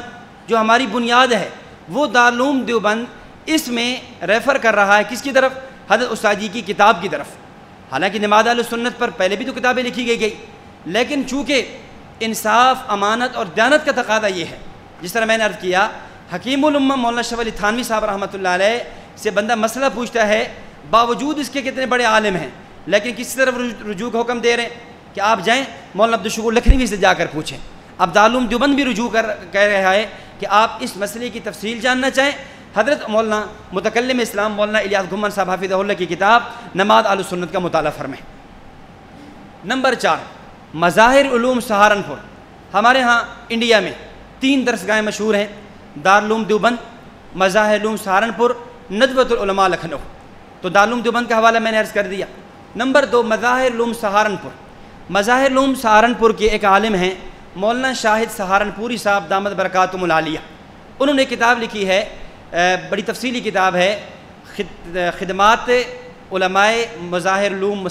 جو ہماری بنیاد ہے, وہ دارالعلوم دیوبند اس میں ریفر کر رہا ہے کس کی طرف؟ حضرت استاد جی کی کتاب کی طرف. حالانکہ نماز اہل السنت پر پہلے بھی تو کتابیں لکھی گئی, لیکن چونکہ انصاف, امانت اور دیانت کا تقاضا یہ ہے, جس طرح میں نے عرض کیا حکیم الامہ مولانا اشرف علی تھانوی صاحب رحمۃ اللہ علیہ سے بندہ مسئلہ پوچھتا ہے, باوجود اس کے کتنے بڑے عالم ہیں, لیکن کسی طرف رجوع کا حکم دے رہے ہیں کہ آپ جائیں مولانا عبدالشکور لکھنوی سے جا کر پوچھیں. اب دارالعلوم دیوبند بھی رجوع کہہ رہا ہے کہ آپ اس مسئلے کی تفصیل جاننا چاہیں, حضرت مولانا متکلم اسلام مولانا الیاس گھمن صاحب حافظہ اللہ کی کتاب نماز اہل السنت کا مطالعہ فرمائیں. نمبر 4, مظاہر علوم سہارنپور. ہمارے ہاں انڈیا میں 3 درسگاہیں مشہور ہیں, دارالعلوم دیوبند, مظاہر علوم سہارنپور, ندوۃ العلماء لکھنؤ. تو دارالعلوم دیوبند کا حوالہ میں نے عرض کر دیا. نمبر 2, مظاہر علوم سہارنپور. مظاہر علوم سہارنپور کے ایک عالم ہیں مولانا شاہد سہارنپوری صاحب دامت برکاتہم العالیہ. انہوں نے کتاب لکھی ہے, بڑی تفصیلی کتاب ہے, خدمات علماء مظاہر علوم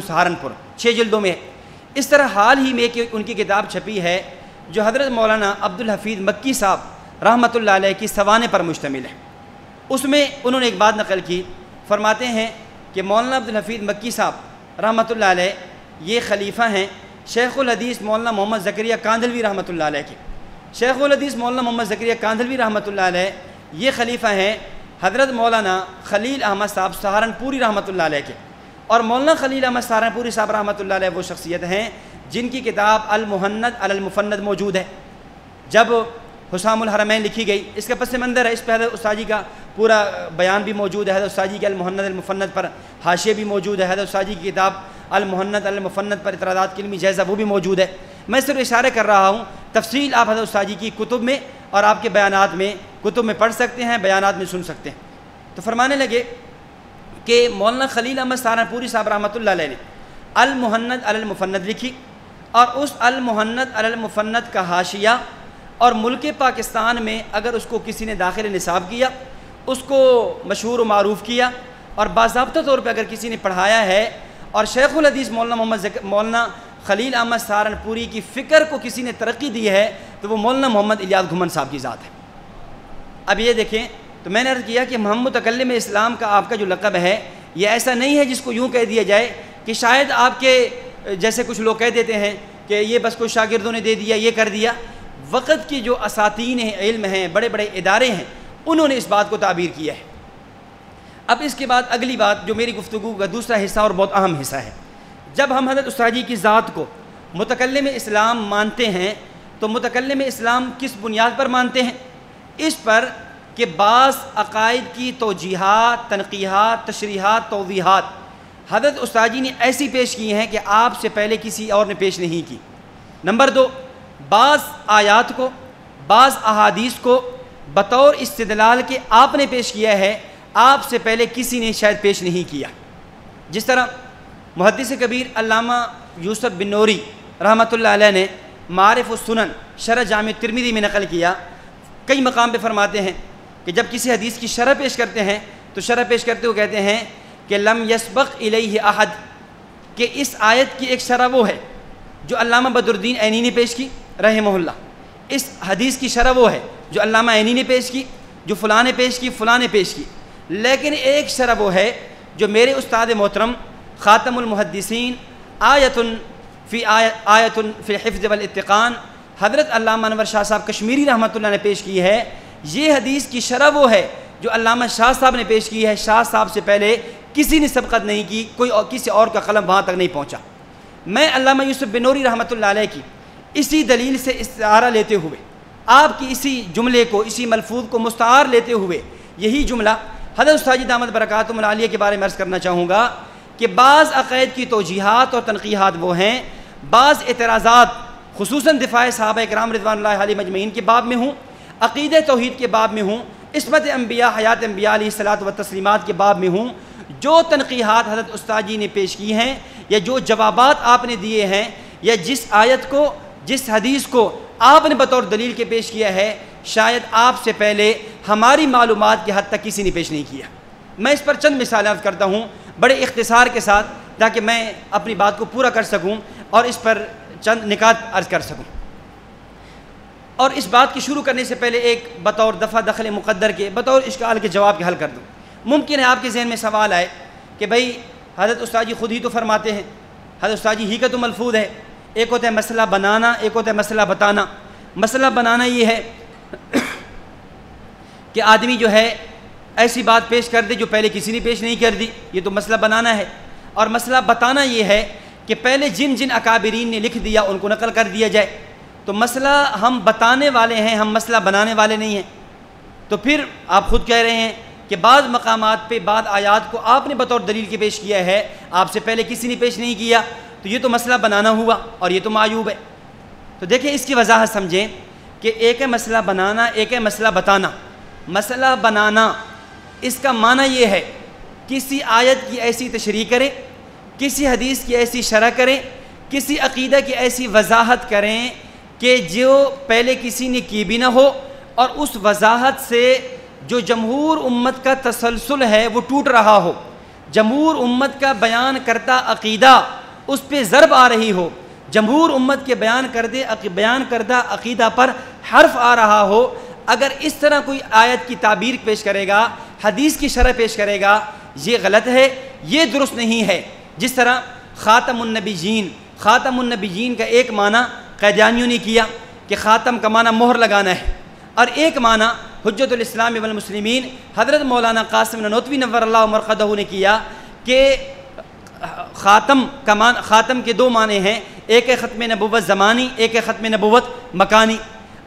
سہارنپور, 6 جلدوں میں ہے. اس طرح حال ہی میں ان کی کتاب چھپی ہے جو حضرت مولانا عبدالحفیظ مکی صاحب رحمۃ اللہ علیہ کی سوانح پر مشتمل ہے. اس میں انہوں نے ایک بات نقل کی, فرماتے ہیں کہ مولانا عبدالحفیظ مکی صاحب رحمۃ اللہ علیہ یہ خلیفہ ہیں شیخ الحدیث مولانا محمد زکریا کاندھلوی رحمۃ اللہ علیہ کے. شیخ الحدیث مولانا محمد زکریا کاندھلوی رحمۃ اللہ علیہ یہ خلیفہ ہیں حضرت مولانا خلیل احمد صاحب سہارنپوری رحمۃ اللہ علیہ کے. اور مولانا خلیل احمد سہارنپوری صاحب رحمۃ اللہ علیہ وہ شخصیت ہیں جن کی کتاب المحند علی المفند موجود ہے. جب حسام الحرمین لکھی گئی, اس کا پس منظر ہے, اس پہ حضرت استاد جی کا پورا بیان بھی موجود ہے, حضرت استاد جی کے المحند المفند پر حاشیہ بھی موجود ہے, حضرت استاد جی کی کتاب المحند المفند پر اعتراضات کی علمی جائزہ وہ بھی موجود ہے. میں صرف اشارے کر رہا ہوں, تفصیل آپ حضرت استاد جی کی کتب میں اور آپ کے بیانات میں کتب میں پڑھ سکتے ہیں, بیانات میں سن سکتے ہیں. تو فرمانے لگے کہ مولانا خلیل احمد سہارنپوری صاحب رحمۃ اللہ علیہ نے المحند علی المفند لکھی, اور اس المحند علی المفند کا حاشیہ اور ملک پاکستان میں اگر اس کو کسی نے داخل نصاب کیا, اس کو مشہور و معروف کیا, اور باضابطہ طور پہ اگر کسی نے پڑھایا ہے, اور شیخ الحدیث مولانا خلیل احمد سہارنپوری کی فکر کو کسی نے ترقی دی ہے, تو وہ مولانا محمد الیاس گھمن صاحب کی ذات ہے. اب یہ دیکھیں, تو میں نے عرض کیا کہ محمد متکلم اسلام کا آپ کا جو لقب ہے یہ ایسا نہیں ہے جس کو یوں کہہ دیا جائے کہ شاید آپ کے جیسے کچھ لوگ کہہ دیتے ہیں کہ یہ بس کوئی شاگردوں نے دے دیا, یہ کر دیا. وقت کی جو اساتین علم ہیں، بڑے بڑے ادارے ہیں، انہوں نے اس بات کو تعبیر کیا ہے۔ اب اس کے بعد اگلی بات جو میری گفتگو کا دوسرا حصہ اور بہت اہم حصہ ہے، جب ہم حضرت استاد جی کی ذات کو متکلم اسلام مانتے ہیں تو متکلم اسلام کس بنیاد پر مانتے ہیں؟ اس پر کہ بعض عقائد کی توجیحات، تنقیحات، تشریحات، توضیحات حضرت استاد جی نے ایسی پیش کی ہیں کہ آپ سے پہلے کسی اور نے پیش نہیں کی۔ نمبر 2، بعض آیات کو، بعض احادیث کو بطور استدلال کے آپ نے پیش کیا ہے، آپ سے پہلے کسی نے شاید پیش نہیں کیا۔ جس طرح محدث کبیر علامہ یوسف بن نوری رحمۃ اللہ علیہ نے معارف السنن شرح جامع ترمذی میں نقل کیا، کئی مقام پہ فرماتے ہیں کہ جب کسی حدیث کی شرح پیش کرتے ہیں تو شرح پیش کرتے ہوئے کہتے ہیں کہ لم یسبق الیہ احد، کہ اس آیت کی ایک شرح وہ ہے جو علامہ بدر الدین عینی نے پیش کی رحمہ اللہ، اس حدیث کی شرح وہ ہے جو علامہ عینی نے پیش کی، جو فلاں نے پیش کی، فلاں نے پیش کی، لیکن ایک شرح وہ ہے جو میرے استاد محترم خاتم المحدثین آیت فی الحفظ والاتقان حضرت علامہ انور شاہ صاحب کشمیری رحمۃ اللہ نے پیش کی ہے۔ یہ حدیث کی شرح وہ ہے جو علامہ شاہ صاحب نے پیش کی ہے، شاہ صاحب سے پہلے کسی نے سبقت نہیں کی، کوئی اور کسی اور کا قلم وہاں تک نہیں پہنچا۔ میں علامہ یوسف بن نوری رحمۃ اللہ علیہ کی اسی دلیل سے استعارہ لیتے ہوئے، آپ کی اسی جملے کو، اسی ملفوظ کو مستعار لیتے ہوئے، یہی جملہ حضرت استاد جی دامت برکاتہم العالیہ کے بارے میں عرض کرنا چاہوں گا کہ بعض عقائد کی توجیحات اور تنقیحات وہ ہیں، بعض اعتراضات خصوصاً دفاع صحابہ کرام رضوان اللہ علیہ مجمعین کے باب میں ہوں، عقیدہ توحید کے باب میں ہوں، عصمت انبیاء، حیات انبیاء علیہ الصلاۃ والتسلیمات کے باب میں ہوں، جو تنقیحات حضرت استاد جی نے پیش کی ہیں یا جو جوابات آپ نے دیے ہیں یا جس آیت کو، جس حدیث کو آپ نے بطور دلیل کے پیش کیا ہے، شاید آپ سے پہلے ہماری معلومات کی حد تک کسی نے پیش نہیں کیا۔ میں اس پر چند مثالیں عرض کرتا ہوں بڑے اختصار کے ساتھ تاکہ میں اپنی بات کو پورا کر سکوں اور اس پر چند نکات عرض کر سکوں۔ اور اس بات کی شروع کرنے سے پہلے ایک بطور دفع دخل مقدر کے، بطور اشکال کے جواب کے حل کر دوں۔ ممکن ہے آپ کے ذہن میں سوال آئے کہ بھئی حضرت استاد جی خود ہی تو فرماتے ہیں، حضرت استاد جی ہی کا تو ملفوظ ہے، ایک ہوتا ہے مسئلہ بنانا، ایک ہوتا ہے مسئلہ بتانا۔ مسئلہ بنانا یہ ہے کہ آدمی جو ہے ایسی بات پیش کر دے جو پہلے کسی نے پیش نہیں کر دی، یہ تو مسئلہ بنانا ہے۔ اور مسئلہ بتانا یہ ہے کہ پہلے جن جن اکابرین نے لکھ دیا ان کو نقل کر دیا جائے۔ تو مسئلہ ہم بتانے والے ہیں، ہم مسئلہ بنانے والے نہیں ہیں۔ تو پھر آپ خود کہہ رہے ہیں کہ بعض مقامات پہ بعض آیات کو آپ نے بطور دلیل کے پیش کیا ہے، آپ سے پہلے کسی نے پیش نہیں کیا، تو یہ تو مسئلہ بنانا ہوا اور یہ تو معیوب ہے۔ تو دیکھیں اس کی وضاحت سمجھیں کہ ایک ہے مسئلہ بنانا، ایک ہے مسئلہ بتانا۔ مسئلہ بنانا اس کا معنی یہ ہے کسی آیت کی ایسی تشریح کریں، کسی حدیث کی ایسی شرح کریں، کسی عقیدہ کی ایسی وضاحت کریں کہ جو پہلے کسی نے کی بھی نہ ہو، اور اس وضاحت سے جو جمہور امت کا تسلسل ہے وہ ٹوٹ رہا ہو، جمہور امت کا بیان کرتا عقیدہ اس پہ ضرب آ رہی ہو، جمہور امت کے بیان کردہ عقیدہ پر حرف آ رہا ہو۔ اگر اس طرح کوئی آیت کی تعبیر پیش کرے گا، حدیث کی شرح پیش کرے گا، یہ غلط ہے، یہ درست نہیں ہے۔ جس طرح خاتم النبیین کا ایک معنی قیدیانیوں نے کیا کہ خاتم کا معنی مہر لگانا ہے، اور ایک معنی حجت الاسلام والمسلمین حضرت مولانا قاسم نانوتوی نور اللہ مرقدہ نے کیا کہ خاتم کے دو معنی ہیں، ایک ہے ختم نبوت زمانی، ایک ہے ختم نبوت مکانی۔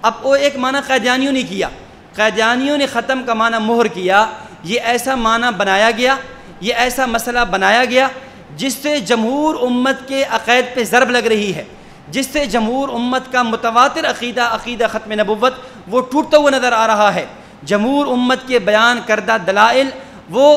اب وہ ایک معنی قیدیانیوں نے کیا، قیدیانیوں نے ختم کا معنی مہر کیا، یہ ایسا معنی بنایا گیا، یہ ایسا مسئلہ بنایا گیا جس سے جمہور امت کے عقائد پہ ضرب لگ رہی ہے، جس سے جمہور امت کا متواتر عقیدہ ختم نبوت وہ ٹوٹتا ہوا نظر آ رہا ہے، جمہور امت کے بیان کردہ دلائل وہ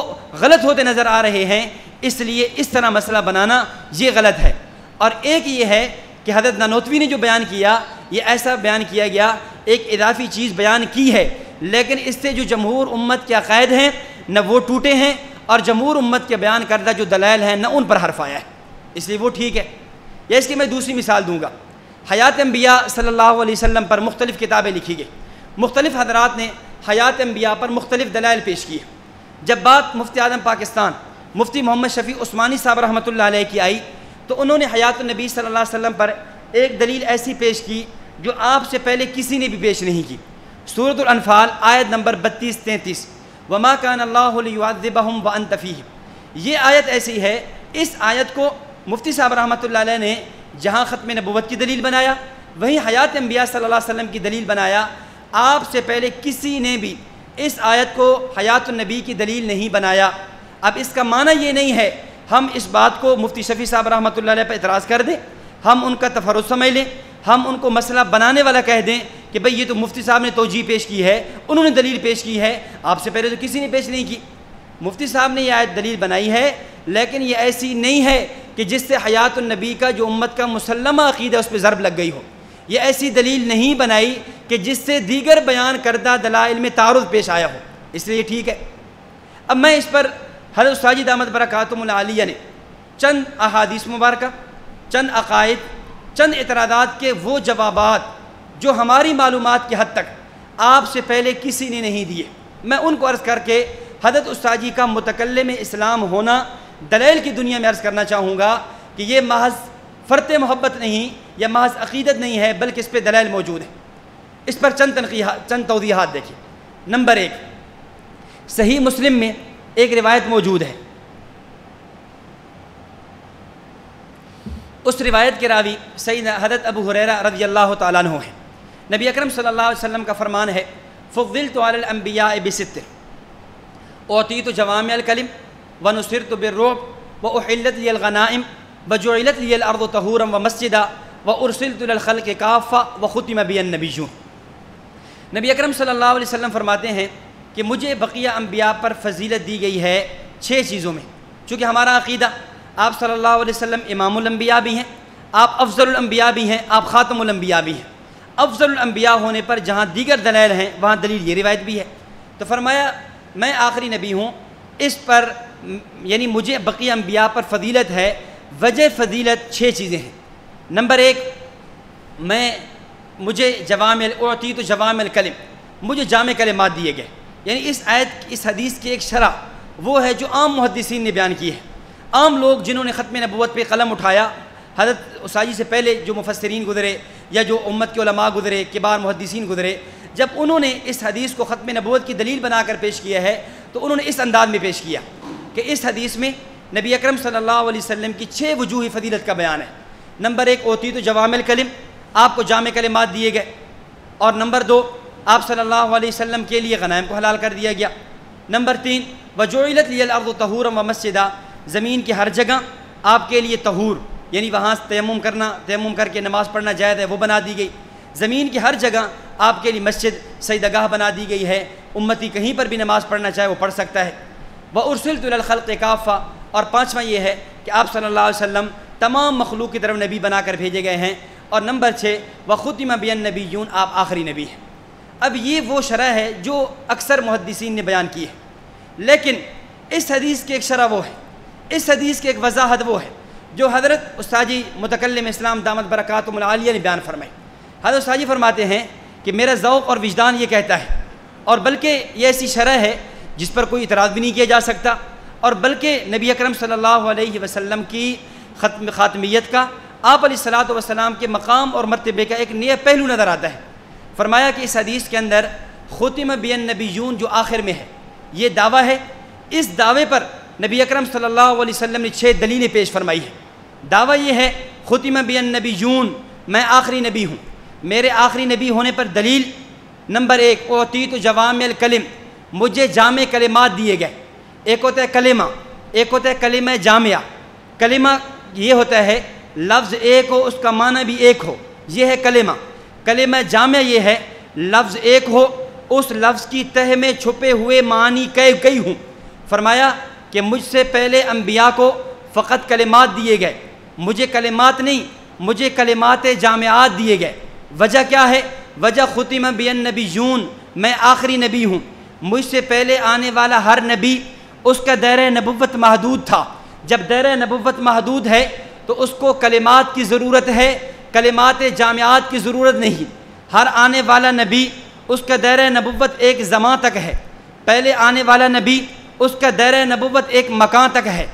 غلط ہوتے نظر آ رہے ہیں۔ اس لیے اس طرح مسئلہ بنانا یہ غلط ہے۔ اور ایک یہ ہے کہ حضرت نانوتوی نے جو بیان کیا، یہ ایسا بیان کیا گیا، ایک اضافی چیز بیان کی ہے، لیکن اس سے جو جمہور امت کے عقائد ہیں نہ وہ ٹوٹے ہیں، اور جمہور امت کے بیان کردہ جو دلائل ہیں نہ ان پر حرف آیا ہے، اس لیے وہ ٹھیک ہے۔ یا اس کی میں دوسری مثال دوں گا۔ حیات انبیاء صلی اللہ علیہ وسلم پر مختلف کتابیں لکھی گئی، مختلف حضرات نے حیات انبیاء پر مختلف دلائل پیش کیے۔ جب بات مفتی اعظم پاکستان مفتی محمد شفیع عثمانی صاحب رحمۃ اللہ علیہ کی آئی تو انہوں نے حیات النبی صلی اللہ علیہ وسلم پر ایک دلیل ایسی پیش کی جو آپ سے پہلے کسی نے بھی پیش نہیں کی۔ سورۃ الانفال آیت نمبر 32-33، وما کان اللہ لیعذبہم وانت فیہم۔ یہ آیت ایسی ہے، اس آیت کو مفتی صاحب رحمۃ اللہ علیہ نے جہاں ختم نبوت کی دلیل بنایا، وہیں حیات انبیاء صلی اللہ علیہ وسلم کی دلیل بنایا۔ آپ سے پہلے کسی نے بھی اس آیت کو حیات النبی کی دلیل نہیں بنایا۔ اب اس کا معنی یہ نہیں ہے ہم اس بات کو مفتی شفیع صاحب رحمۃ اللہ علیہ پہ اعتراض کر دیں، ہم ان کا تفرد سمجھ لیں، ہم ان کو مسئلہ بنانے والا کہہ دیں کہ بھئی یہ تو مفتی صاحب نے توجیہ پیش کی ہے، انہوں نے دلیل پیش کی ہے، آپ سے پہلے تو کسی نے پیش نہیں کی۔ مفتی صاحب نے یہ آیت دلیل بنائی ہے، لیکن یہ ایسی نہیں ہے کہ جس سے حیات النبی کا جو امت کا مسلمہ عقیدہ اس پہ ضرب لگ گئی ہو۔ یہ ایسی دلیل نہیں بنائی کہ جس سے دیگر بیان کردہ دلائل میں تعارض پیش آیا ہو، اس لیے یہ ٹھیک ہے۔ اب میں اس پر حضرت استاذ دامت برکاتہم العالیہ نے چند احادیث مبارکہ، چند عقائد، چند اعتراضات کے وہ جوابات جو ہماری معلومات کی حد تک آپ سے پہلے کسی نے نہیں دیے، میں ان کو عرض کر کے حضرت استاذ کا متکلم اسلام ہونا دلیل کی دنیا میں عرض کرنا چاہوں گا کہ یہ محض فرط محبت نہیں یا محض عقیدت نہیں ہے، بلکہ اس پہ دلائل موجود ہیں۔ اس پر چند توضیحات دیکھیں۔ نمبر 1، صحیح مسلم میں ایک روایت موجود ہے، اس روایت کے راوی سیدنا حضرت ابو ہریرہ رضی اللہ تعالیٰ عنہ ہیں۔ نبی اکرم صلی اللہ علیہ وسلم کا فرمان ہے، فضلت علی الانبیاء بست، اعطیت جوامع الکلم ونصرت بالرعب واحلت لی الغنائم وجعلت لی الارض طہورا ومسجدا وارسلت الی الخلق کافہ وختم بی النبیون۔ نبی اکرم صلی اللہ علیہ وسلم فرماتے ہیں کہ مجھے بقیہ انبیاء پر فضیلت دی گئی ہے 6 چیزوں میں، چونکہ ہمارا عقیدہ آپ صلی اللہ علیہ وسلم امام الانبیاء بھی ہیں، آپ افضل الانبیاء بھی ہیں، آپ خاتم الانبیاء بھی ہیں۔ افضل الانبیاء ہونے پر جہاں دیگر دلائل ہیں وہاں دلیل یہ روایت بھی ہے۔ تو فرمایا میں آخری نبی ہوں، اس پر یعنی مجھے بقیہ انبیاء پر فضیلت ہے۔ وجہ فضیلت 6 چیزیں ہیں۔ نمبر 1، مجھے اعطیت جوامع الکلم، مجھے جامع کلمات دیے گئے، یعنی اس آیت اس حدیث کی ایک شرح وہ ہے جو عام محدثین نے بیان کی ہے۔ عام لوگ جنہوں نے ختم نبوت پہ قلم اٹھایا، حضرت استاذ سے پہلے جو مفسرین گزرے یا جو امت کے علماء گزرے، کبار محدثین گزرے، جب انہوں نے اس حدیث کو ختم نبوت کی دلیل بنا کر پیش کیا ہے تو انہوں نے اس انداز میں پیش کیا کہ اس حدیث میں نبی اکرم صلی اللہ علیہ وسلم کی 6 وجوہ فضیلت کا بیان ہے۔ نمبر 1، اعطیت جوامع الکلم، آپ کو جامع کلمات دیے گئے، اور نمبر 2، آپ صلی اللہ علیہ وسلم کے لیے غنائم کو حلال کر دیا گیا۔ نمبر 3، وجعلت لی الارض طہورا ومسجدا، زمین کی ہر جگہ آپ کے لیے طہور، یعنی وہاں تیمم کر کے نماز پڑھنا جائز ہے، وہ بنا دی گئی۔ زمین کی ہر جگہ آپ کے لیے مسجد سجدہ گاہ بنا دی گئی ہے، امتی کہیں پر بھی نماز پڑھنا چاہے وہ پڑھ سکتا ہے۔ وَأُرْسِلْتُ إِلَى الْخَلْقِ كَافَّةً، اور 5واں یہ ہے کہ آپ صلی اللہ علیہ وسلم تمام مخلوق کی طرف نبی بنا کر بھیجے گئے ہیں۔ اور نمبر 6، وَخُتِمَ بِهِ النَّبِيُّونَ، آپ آخری نبی ہیں۔ اب یہ وہ شرح ہے جو اکثر محدثین نے بیان کی ہے، لیکن اس حدیث کی ایک شرح وہ ہے، اس حدیث کی ایک وضاحت وہ ہے جو حضرت استاذ متکلم اسلام دامت برکاتہم العالیہ نے بیان فرمائی۔ حضرت استاذ فرماتے ہیں کہ میرا ذوق اور وجدان یہ کہتا ہے، اور بلکہ یہ ایسی شرح ہے جس پر کوئی اعتراض بھی نہیں کیا جا سکتا، اور بلکہ نبی اکرم صلی اللہ علیہ وسلم کی خاتمیت کا، آپ علیہ الصلاۃ والسلام کے مقام اور مرتبے کا ایک نیا پہلو نظر آتا ہے۔ فرمایا کہ اس حدیث کے اندر ختم بہ النبیون جو آخر میں ہے، یہ دعویٰ ہے، اس دعوے پر نبی اکرم صلی اللہ علیہ وسلم نے 6 دلیلیں پیش فرمائی ہیں۔ دعویٰ یہ ہے ختم بہ النبیون، میں آخری نبی ہوں، میرے آخری نبی ہونے پر دلیل نمبر 1، اعطیت جوامع الکلم، مجھے جامع کلمات دیے گئے۔ ایک ہوتا ہے کلمہ، ایک ہوتا ہے کلمہ جامعہ۔ کلمہ یہ ہوتا ہے لفظ ایک ہو، اس کا معنی بھی ایک ہو، یہ ہے کلمہ۔ کلمہ جامعہ یہ ہے لفظ ایک ہو، اس لفظ کی تہ میں چھپے ہوئے معنی کئی ہوں۔ فرمایا کہ مجھ سے پہلے انبیاء کو فقط کلمات دیے گئے، مجھے کلمات نہیں، مجھے کلمات جامعات دیے گئے۔ وجہ کیا ہے؟ وجہ ختم بہ النبیون، میں آخری نبی ہوں، مجھ سے پہلے آنے والا ہر نبی اس کا دائرہ نبوت محدود تھا۔ جب دائرہ نبوت محدود ہے تو اس کو کلمات کی ضرورت ہے، کلمات جامعات کی ضرورت نہیں۔ ہر آنے والا نبی اس کا دائرہ نبوت ایک زمان تک ہے، پہلے آنے والا نبی اس کا دائرہ نبوت ایک مکان تک ہے۔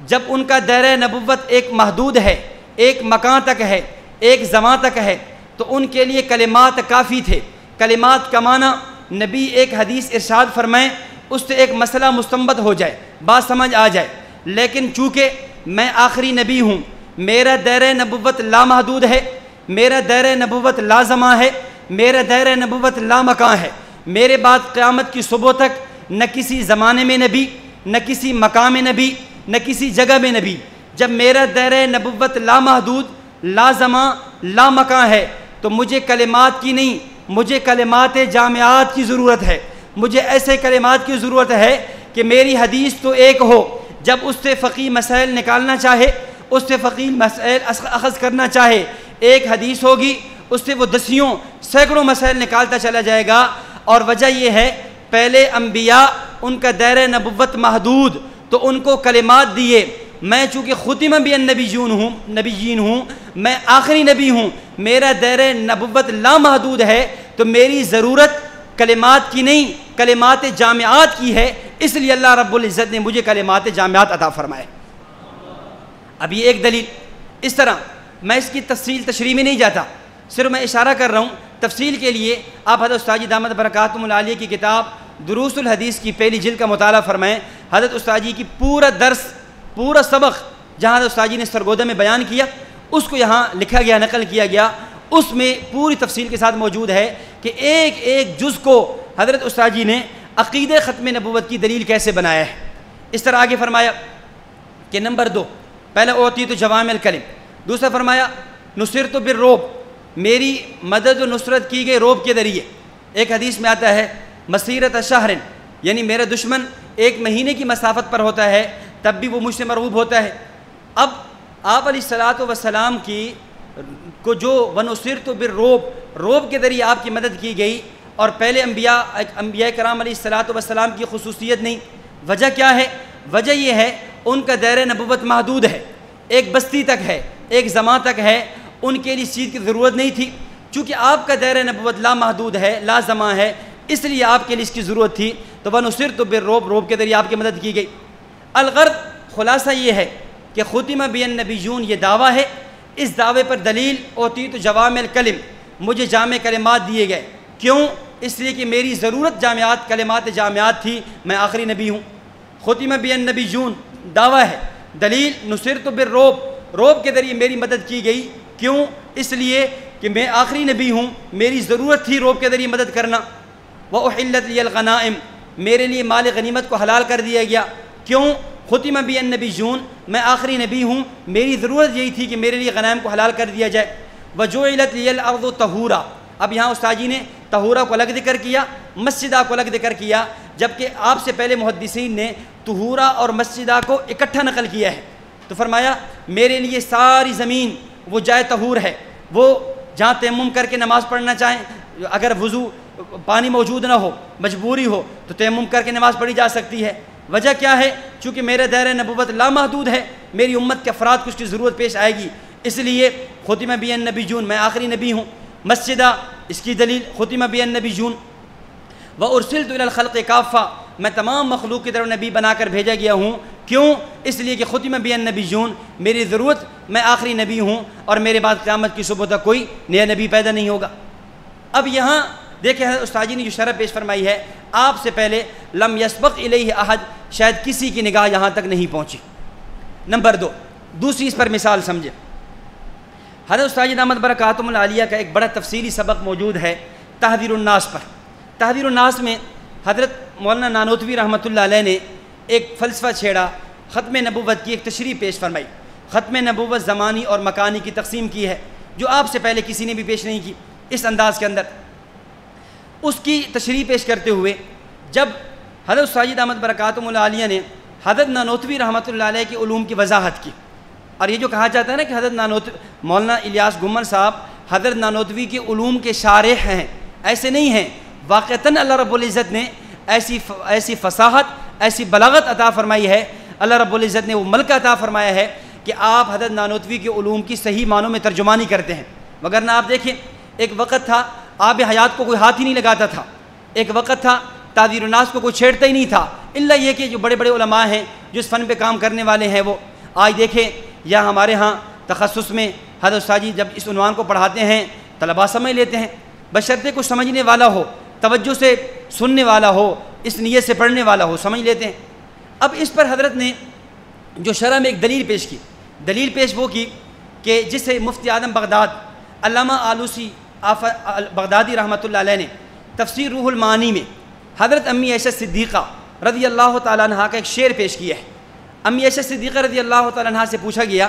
جب ان کا دائرہ نبوت ایک محدود ہے، ایک مکان تک ہے، ایک زمان تک ہے، تو ان کے لیے کلمات کافی تھے۔ کلمات کا معنی نبی ایک حدیث ارشاد فرمائیں، اس سے ایک مسئلہ مستنبط ہو جائے، بات سمجھ آ جائے۔ لیکن چونکہ میں آخری نبی ہوں، میرا دائرہ نبوت لامحدود ہے، میرا دائرہ نبوت لازمہ ہے، میرا دائرہ نبوت لامکاں ہے۔ میرے بعد قیامت کی صبح تک نہ کسی زمانے میں نبی، نہ کسی مقام نبی، نہ کسی جگہ میں نبی۔ جب میرا دائرہ نبوت لامحدود، لازمہ، لامکاں ہے تو مجھے کلمات کی نہیں، مجھے کلمات جامعات کی ضرورت ہے۔ مجھے ایسے کلمات کی ضرورت ہے کہ میری حدیث تو ایک ہو، جب اس سے فقہی مسائل نکالنا چاہے، اس سے فقہی مسائل اخذ کرنا چاہے، ایک حدیث ہوگی، اس سے وہ دسیوں سینکڑوں مسائل نکالتا چلا جائے گا۔ اور وجہ یہ ہے، پہلے انبیاء ان کا دائرہ نبوت محدود، تو ان کو کلمات دیے۔ میں چونکہ ختم نبیین ہوں، میں آخری نبی ہوں، میرا دائرہ نبوت لامحدود ہے، تو میری ضرورت کلمات کی نہیں، کلمات جامعات کی ہے۔ اس لیے اللہ رب العزت نے مجھے کلمات جامعات عطا فرمائے۔ اب یہ ایک دلیل۔ اس طرح میں اس کی تفصیل تشریح میں نہیں جاتا، صرف میں اشارہ کر رہا ہوں۔ تفصیل کے لیے آپ حضرت استاد جی دامت برکاتہم العالیہ کی کتاب دروس الحدیث کی پہلی جلد کا مطالعہ فرمائیں۔ حضرت استاد جی کی پورا درس، پورا سبق جہاں حضرت استاد جی نے سرگودہ میں بیان کیا، اس کو یہاں لکھا گیا، نقل کیا گیا۔ اس میں پوری تفصیل کے ساتھ موجود ہے کہ ایک ایک جز کو حضرت استاد جی نے عقیدہ ختم نبوت کی دلیل کیسے بنایا ہے۔ اس طرح آگے فرمایا کہ نمبر 2، پہلا اوتیت جوامع الکلم، دوسرا فرمایا نصرت بالرعب، میری مدد و نصرت کی گئی روب کے ذریعے۔ ایک حدیث میں آتا ہے مسیرت شہر، یعنی میرا دشمن ایک مہینے کی مسافت پر ہوتا ہے تب بھی وہ مجھ سے مرعوب ہوتا ہے۔ اب آپ علیہ الصلاۃ والسلام کی کو جو ونصرت بالرعب، روب کے ذریعے آپ کی مدد کی گئی، اور پہلے انبیاء کرام علیہ الصلاۃ والسلام کی خصوصیت نہیں۔ وجہ کیا ہے؟ وجہ یہ ہے ان کا دائرہ نبوت محدود ہے، ایک بستی تک ہے، ایک زماں تک ہے، ان کے لیے اس چیز کی ضرورت نہیں تھی۔ چونکہ آپ کا دائرہ نبوت لامحدود ہے، لازمہ ہے، اس لیے آپ کے لیے اس کی ضرورت تھی، تو ونصرت بالرعب، روب کے ذریعے آپ کی مدد کی گئی۔ الغرض، خلاصہ یہ ہے کہ ختم بی النبیون یہ دعویٰ ہے، اس دعوے پر دلیل اوتیت جوامع الکلم، مجھے جامع کلمات دیے گئے۔ کیوں؟ اس لیے کہ میری ضرورت جامعات، کلمات جامعات تھی، میں آخری نبی ہوں۔ ختم بی النبیون دعویٰ ہے، دلیل نصرت بالرعب، روب کے ذریعے میری مدد کی گئی۔ کیوں؟ اس لیے کہ میں آخری نبی ہوں، میری ضرورت تھی روب کے ذریعے مدد کرنا۔ وَأُحِلَّتْ لِيَ الْغَنَائِمُ، میرے لیے مال غنیمت کو حلال کر دیا گیا۔ کیوں؟ ختم بی النبیون، میں آخری نبی ہوں، میری ضرورت یہی تھی کہ میرے لیے غنائم کو حلال کر دیا جائے۔ وَجُعِلَتْ لِيَ الْأَرْضُ طَهُورًا، اب یہاں استاد جی نے طہورہ کو الگ ذکر کیا، مسجدہ کو الگ ذکر کیا، جبکہ آپ سے پہلے محدثین نے طہورہ اور مسجدہ کو اکٹھا نقل کیا ہے۔ تو فرمایا میرے لیے ساری زمین وہ جائے طہور ہے، وہ جہاں تیمم کر کے نماز پڑھنا چاہیں، اگر وضو پانی موجود نہ ہو، مجبوری ہو، تو تیمم کر کے نماز پڑھی جا سکتی ہے۔ وجہ کیا ہے؟ چونکہ میرا دائرہ نبوت لامحدود ہے، میری امت کے افراد کو اس کی ضرورت پیش آئے گی، اس لیے ختم بی النبیون، میں آخری نبی ہوں۔ مسجدہ، اس کی دلیل ختم بی النبیون۔ وَأُرْسِلْتُ إِلَى الْخَلْقِ كَافَّةً، میں تمام مخلوق کی طرف نبی بنا کر بھیجا گیا ہوں۔ کیوں؟ اس لیے کہ ختم بی النبیون، میری ضرورت، میں آخری نبی ہوں، اور میرے بعد قیامت کی صبح تک کوئی نیا نبی پیدا نہیں ہوگا۔ اب یہاں دیکھیں استاد جی نے جو شرح پیش فرمائی ہے، آپ سے پہلے لم یسبق الیہ احد، شاید کسی کی نگاہ یہاں تک نہیں پہنچی۔ نمبر 2، دوسری اس پر مثال سمجھے۔ حضرت استاد جی دامت برکاتہم العالیہ کا ایک بڑا تفصیلی سبق موجود ہے تحذیر الناس پر۔ تحذیر الناس میں حضرت مولانا نانوتوی رحمۃ اللہ علیہ نے ایک فلسفہ چھیڑا، ختم نبوت کی ایک تشریح پیش فرمائی۔ ختم نبوت زمانی اور مکانی کی تقسیم کی ہے، جو آپ سے پہلے کسی نے بھی پیش نہیں کی اس انداز کے اندر۔ اس کی تشریح پیش کرتے ہوئے جب حضرت ساجد احمد برکاتہم العالیہ نے حضرت نانوتوی رحمۃ اللہ علیہ کے علوم کی وضاحت کی، اور یہ جو کہا جاتا ہے نا کہ حضرت مولانا الیاس گمن صاحب حضرت نانوتوی کے علوم کے شارح ہیں، ایسے نہیں ہیں، واقعتاً اللہ رب العزت نے ایسی فصاحت، ایسی بلاغت عطا فرمائی ہے، اللہ رب العزت نے وہ ملکہ عطا فرمایا ہے کہ آپ حضرت نانوتوی کے علوم کی صحیح معنوں میں ترجمانی کرتے ہیں۔ وگرنہ آپ دیکھیں، ایک وقت تھا آب حیات کو کوئی ہاتھ ہی نہیں لگاتا تھا، ایک وقت تھا تحذیر الناس کو کوئی چھیڑتا ہی نہیں تھا، الا یہ کہ جو بڑے بڑے علماء ہیں جو اس فن پہ کام کرنے والے ہیں وہ آج دیکھیں، یا ہمارے ہاں تخصص میں حضرت استاد جی جب اس عنوان کو پڑھاتے ہیں طلباء سمجھ لیتے ہیں، بشرطے کو سمجھنے والا ہو، توجہ سے سننے والا ہو، اس نیت سے پڑھنے والا ہو، سمجھ لیتے ہیں۔ اب اس پر حضرت نے جو شرح میں ایک دلیل پیش کی، دلیل پیش وہ کی کہ جسے مفتی اعظم بغداد علامہ آلوسی بغدادی رحمۃ اللہ علیہ نے تفسیر روح المعانی میں حضرت امی عائشہ صدیقہ رضی اللہ تعالیٰ عنہ کا ایک شعر پیش کیا ہے۔ امی عائشہ صدیقہ رضی اللہ تعالیٰ عنہ سے پوچھا گیا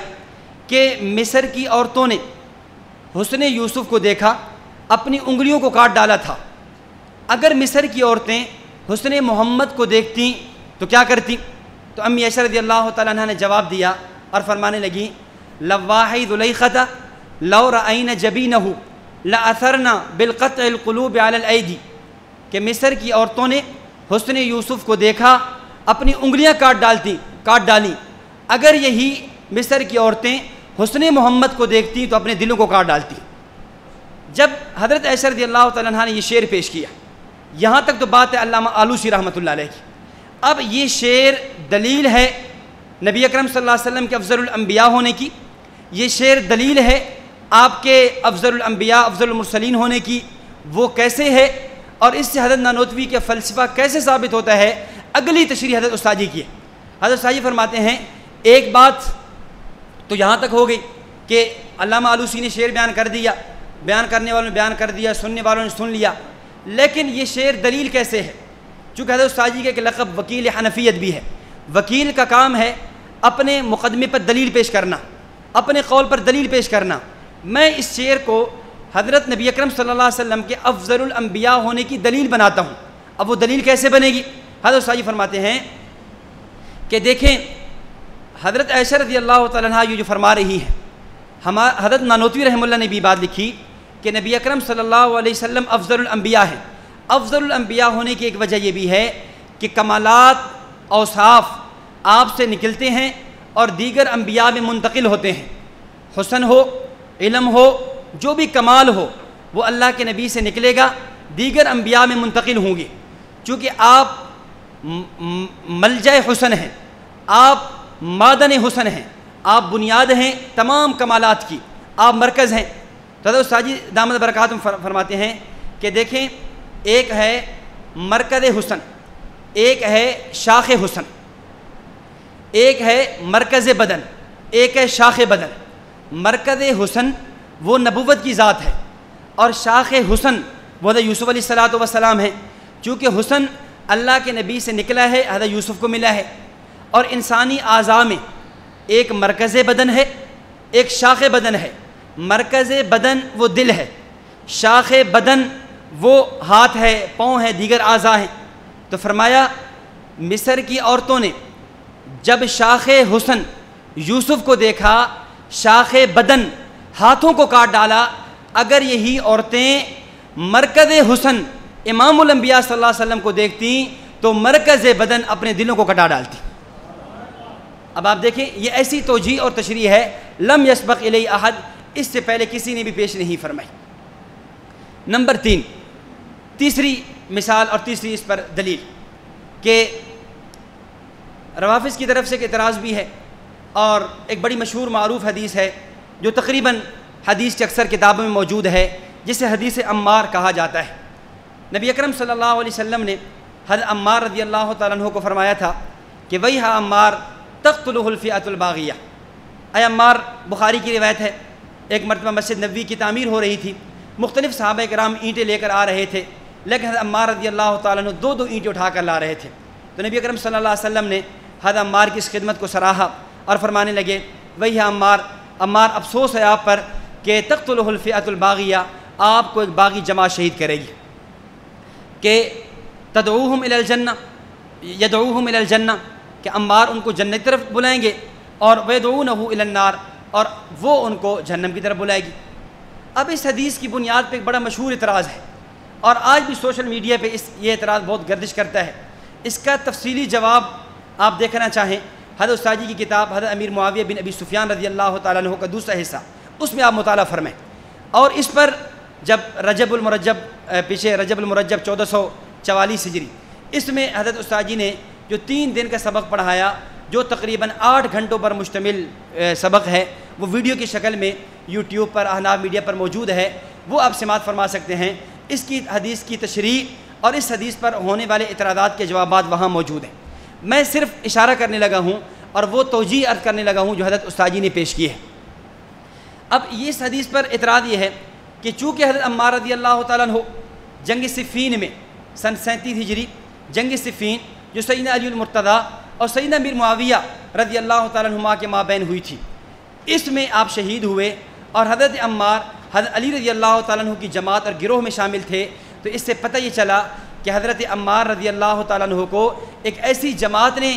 کہ مصر کی عورتوں نے حسن یوسف کو دیکھا، اپنی انگلیوں کو کاٹ ڈالا تھا، اگر مصر کی عورتیں حسن محمد کو دیکھتیں تو کیا کرتی؟ تو امی عائشہ رضی اللہ تعالیٰ عنہ نے جواب دیا اور فرمانے لگیں لواحی ذلیخۃ لو رأین جبینہ لأثرنا بالقطع القلوب علی الایدی، کہ مصر کی عورتوں نے حسن یوسف کو دیکھا، اپنی انگلیاں کاٹ ڈالیں، اگر یہی مصر کی عورتیں حسن محمد کو دیکھتی تو اپنے دلوں کو کاٹ ڈالتی۔ جب حضرت عائشہ رضی اللہ تعالیٰ عنہ نے یہ شعر پیش کیا، یہاں تک تو بات ہے علامہ آلوسی رحمۃ اللہ علیہ کی، اب یہ شعر دلیل ہے نبی اکرم صلی اللہ علیہ وسلم کے افضل الانبیاء ہونے کی، یہ شعر دلیل ہے آپ کے افضل الانبیاء افضل المرسلین ہونے کی، وہ کیسے ہے اور اس سے حضرت نانوتوی کے فلسفہ کیسے ثابت ہوتا ہے؟ اگلی تشریح حضرت استاذی کی ہے۔ حضرت استاذی فرماتے ہیں ایک بات تو یہاں تک ہو گئی کہ علامہ آلوسی نے شعر بیان کر دیا، بیان کرنے والوں نے بیان کر دیا، سننے والوں نے سن لیا، لیکن یہ شعر دلیل کیسے ہے؟ چونکہ حضرت استاذی کے ایک لقب وکیل حنفیت بھی ہے، وکیل کا کام ہے اپنے مقدمے پر دلیل پیش کرنا، اپنے قول پر دلیل پیش کرنا۔ میں اس شعر کو حضرت نبی اکرم صلی اللہ علیہ وسلم کے افضل الانبیاء ہونے کی دلیل بناتا ہوں۔ اب وہ دلیل کیسے بنے گی؟ حضرت استاذی فرماتے ہیں کہ دیکھیں حضرت عائشہ رضی اللہ تعالیٰ عنہ یہ جو فرما رہی ہے، حضرت نانوتوی رحمہ اللہ نے بھی بات لکھی کہ نبی اکرم صلی اللہ علیہ وسلم افضل الانبیاء ہیں۔ افضل الانبیاء ہونے کی ایک وجہ یہ بھی ہے کہ کمالات اوصاف آپ سے نکلتے ہیں اور دیگر انبیاء میں منتقل ہوتے ہیں، حسن ہو، علم ہو، جو بھی کمال ہو وہ اللہ کے نبی سے نکلے گا، دیگر انبیاء میں منتقل ہوں گے۔ چونکہ آپ ملجأ حسن ہیں، آپ معدن حسن ہیں، آپ بنیاد ہیں تمام کمالات کی، آپ مرکز ہیں۔ تو حضرت استاذی دامت برکاتہم فرماتے ہیں کہ دیکھیں ایک ہے مرکز حسن، ایک ہے شاخ حسن، ایک ہے مرکز بدن، ایک ہے شاخ بدن۔ مرکز حسن وہ نبوت کی ذات ہے اور شاخ حسن وہ حضرت یوسف علیہ السلام ہے۔ چونکہ حسن اللہ کے نبی سے نکلا ہے، حضرت یوسف کو ملا ہے، اور انسانی اعضاء میں ایک مرکز بدن ہے، ایک شاخ بدن ہے۔ مرکز بدن وہ دل ہے، شاخ بدن وہ ہاتھ ہے، پاؤں ہے، دیگر اعضاء ہیں۔ تو فرمایا مصر کی عورتوں نے جب شاخ حسن یوسف کو دیکھا، شاخ بدن ہاتھوں کو کاٹ ڈالا، اگر یہی عورتیں مرکز حسن امام الانبیاء صلی اللہ علیہ وسلم کو دیکھتی تو مرکز بدن اپنے دلوں کو کٹا ڈالتی۔ اب آپ دیکھیں یہ ایسی توجیہ اور تشریح ہے لم یسبق الیہ احد، اس سے پہلے کسی نے بھی پیش نہیں فرمائی۔ نمبر 3، تیسری مثال اور تیسری اس پر دلیل کہ روافظ کی طرف سے ایک اعتراض بھی ہے، اور ایک بڑی مشہور معروف حدیث ہے جو تقریباً حدیث کی اکثر کتابوں میں موجود ہے، جسے حدیث عمار کہا جاتا ہے۔ نبی اکرم صلی اللہ علیہ وسلم نے حضرت عمار رضی اللہ تعالیٰ عنہ کو فرمایا تھا کہ ویھا عمار تقتلہ الفئۃ الباغیہ۔ اے عمار، بخاری کی روایت ہے، ایک مرتبہ مسجد نبوی کی تعمیر ہو رہی تھی، مختلف صحابہ کرام اینٹیں لے کر آ رہے تھے، لیکن حضرت عمار رضی اللہ تعالیٰ عنہ دو اینٹیں اٹھا کر لا رہے تھے۔ تو نبی اکرم صلی اللہ علیہ وسلم نے حضرت عمار کی اس خدمت کو سراہا اور فرمانے لگے ویھا عمار، عمار افسوس ہے آپ پر کہ تقتلہ الفئۃ الباغیہ، آپ کو ایک باغی جماعت شہید کرے گی، کہ تدعوہم الی الجنہ، یدعوہم الی الجنہ، کہ عمار ان کو جنت کی طرف بلائیں گے، اور ویدعونہ الی النار، اور وہ ان کو جہنم کی طرف بلائے گی۔ اب اس حدیث کی بنیاد پہ ایک بڑا مشہور اعتراض ہے، اور آج بھی سوشل میڈیا پہ یہ اعتراض بہت گردش کرتا ہے۔ اس کا تفصیلی جواب آپ دیکھنا چاہیں حضرت استاذی کی کتاب حضرت امیر معاویہ بن ابی سفیان رضی اللہ تعالیٰ عنہ کا دوسرا حصہ، اس میں آپ مطالعہ فرمائیں۔ اور اس پر جب رجب المرجب، پیچھے رجب المرجب 1444 ہجری، اس میں حضرت استاذی نے جو 3 دن کا سبق پڑھایا، جو تقریباً 8 گھنٹوں پر مشتمل سبق ہے، وہ ویڈیو کی شکل میں یوٹیوب پر احناف میڈیا پر موجود ہے۔ وہ آپ سماعت فرما سکتے ہیں۔ اس کی حدیث کی تشریح اور اس حدیث پر ہونے والے اعتراضات کے جوابات وہاں موجود ہیں۔ میں صرف اشارہ کرنے لگا ہوں اور وہ توجیہ عرض کرنے لگا ہوں جو حضرت استاد جی نے پیش کی ہے۔ اب اس حدیث پر اعتراض یہ ہے کہ چونکہ حضرت عمار رضی اللہ تعالیٰ عنہ جنگ صفین میں سن 37 ہجری جنگ صفین جو سیدنا علی المرتضیٰ اور سیدنا امیر معاویہ رضی اللہ تعالیٰ عنہما کے مابین ہوئی تھی، اس میں آپ شہید ہوئے اور حضرت عمار حضرت علی رضی اللہ تعالیٰ عنہ کی جماعت اور گروہ میں شامل تھے، تو اس سے پتہ یہ چلا کہ حضرت عمار رضی اللہ تعالیٰ عنہ کو ایک ایسی جماعت نے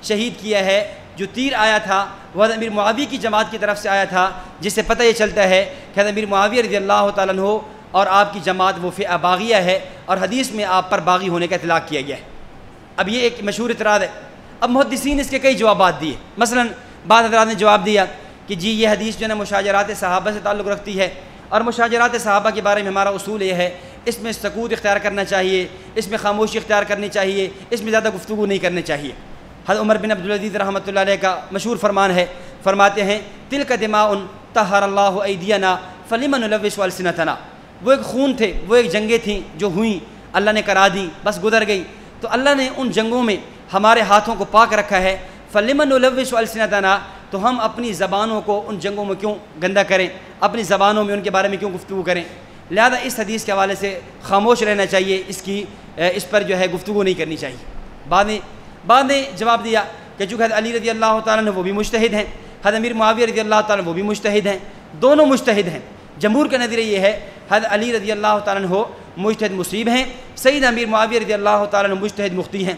شہید کیا ہے جو تیر آیا تھا وہ حضرت امیر معاویہ کی جماعت کی طرف سے آیا تھا، جس سے پتہ یہ چلتا ہے کہ حضرت امیر معاویہ رضی اللہ تعالیٰ عنہ اور آپ کی جماعت وہ فئہ باغیہ ہے، اور حدیث میں آپ پر باغی ہونے کا اطلاق کیا گیا ہے۔ اب یہ ایک مشہور اعتراض ہے۔ اب محدثین اس کے کئی جوابات دیے، مثلا بعض حضرات نے جواب دیا کہ جی یہ حدیث جو ہے نا مشاجرات صحابہ سے تعلق رکھتی ہے، اور مشاجرات صحابہ کے بارے میں ہمارا اصول یہ ہے اس میں سکوت اختیار کرنا چاہیے، اس میں خاموشی اختیار کرنی چاہیے، اس میں زیادہ گفتگو نہیں کرنی چاہیے۔ حضرت عمر بن عبدالعزیز رحمۃ اللہ علیہ کا مشہور فرمان ہے، فرماتے ہیں تلک دماء طہر اللہ ایدینا فلم نلوث السنتنا، وہ ایک خون تھے، وہ ایک جنگیں تھیں جو ہوئیں، اللہ نے کرا دیں، بس گزر گئی، تو اللہ نے ان جنگوں میں ہمارے ہاتھوں کو پاک رکھا ہے، فلم نلوث السنتنا، تو ہم اپنی زبانوں کو ان جنگوں میں کیوں گندہ کریں، اپنی زبانوں میں ان کے بارے میں کیوں گفتگو کریں، لہذا اس حدیث کے حوالے سے خاموش رہنا چاہیے، اس پر جو ہے گفتگو نہیں کرنی چاہیے۔ بعد نے جواب دیا کہ چونکہ حضرت علی رضی اللہ تعالیٰ عنہ وہ بھی مجتہد ہیں، حضرت امیر معاویہ رضی اللہ تعالیٰ عنہ وہ بھی مجتہد ہیں، دونوں مجتہد ہیں، جمہور کا نظریہ یہ ہے حضرت علی رضی اللہ تعالیٰ عنہ مجتہد مصیب ہیں، سیدنا امیر معاویہ رضی اللہ تعالیٰ عنہ مجتہد مخطی ہیں،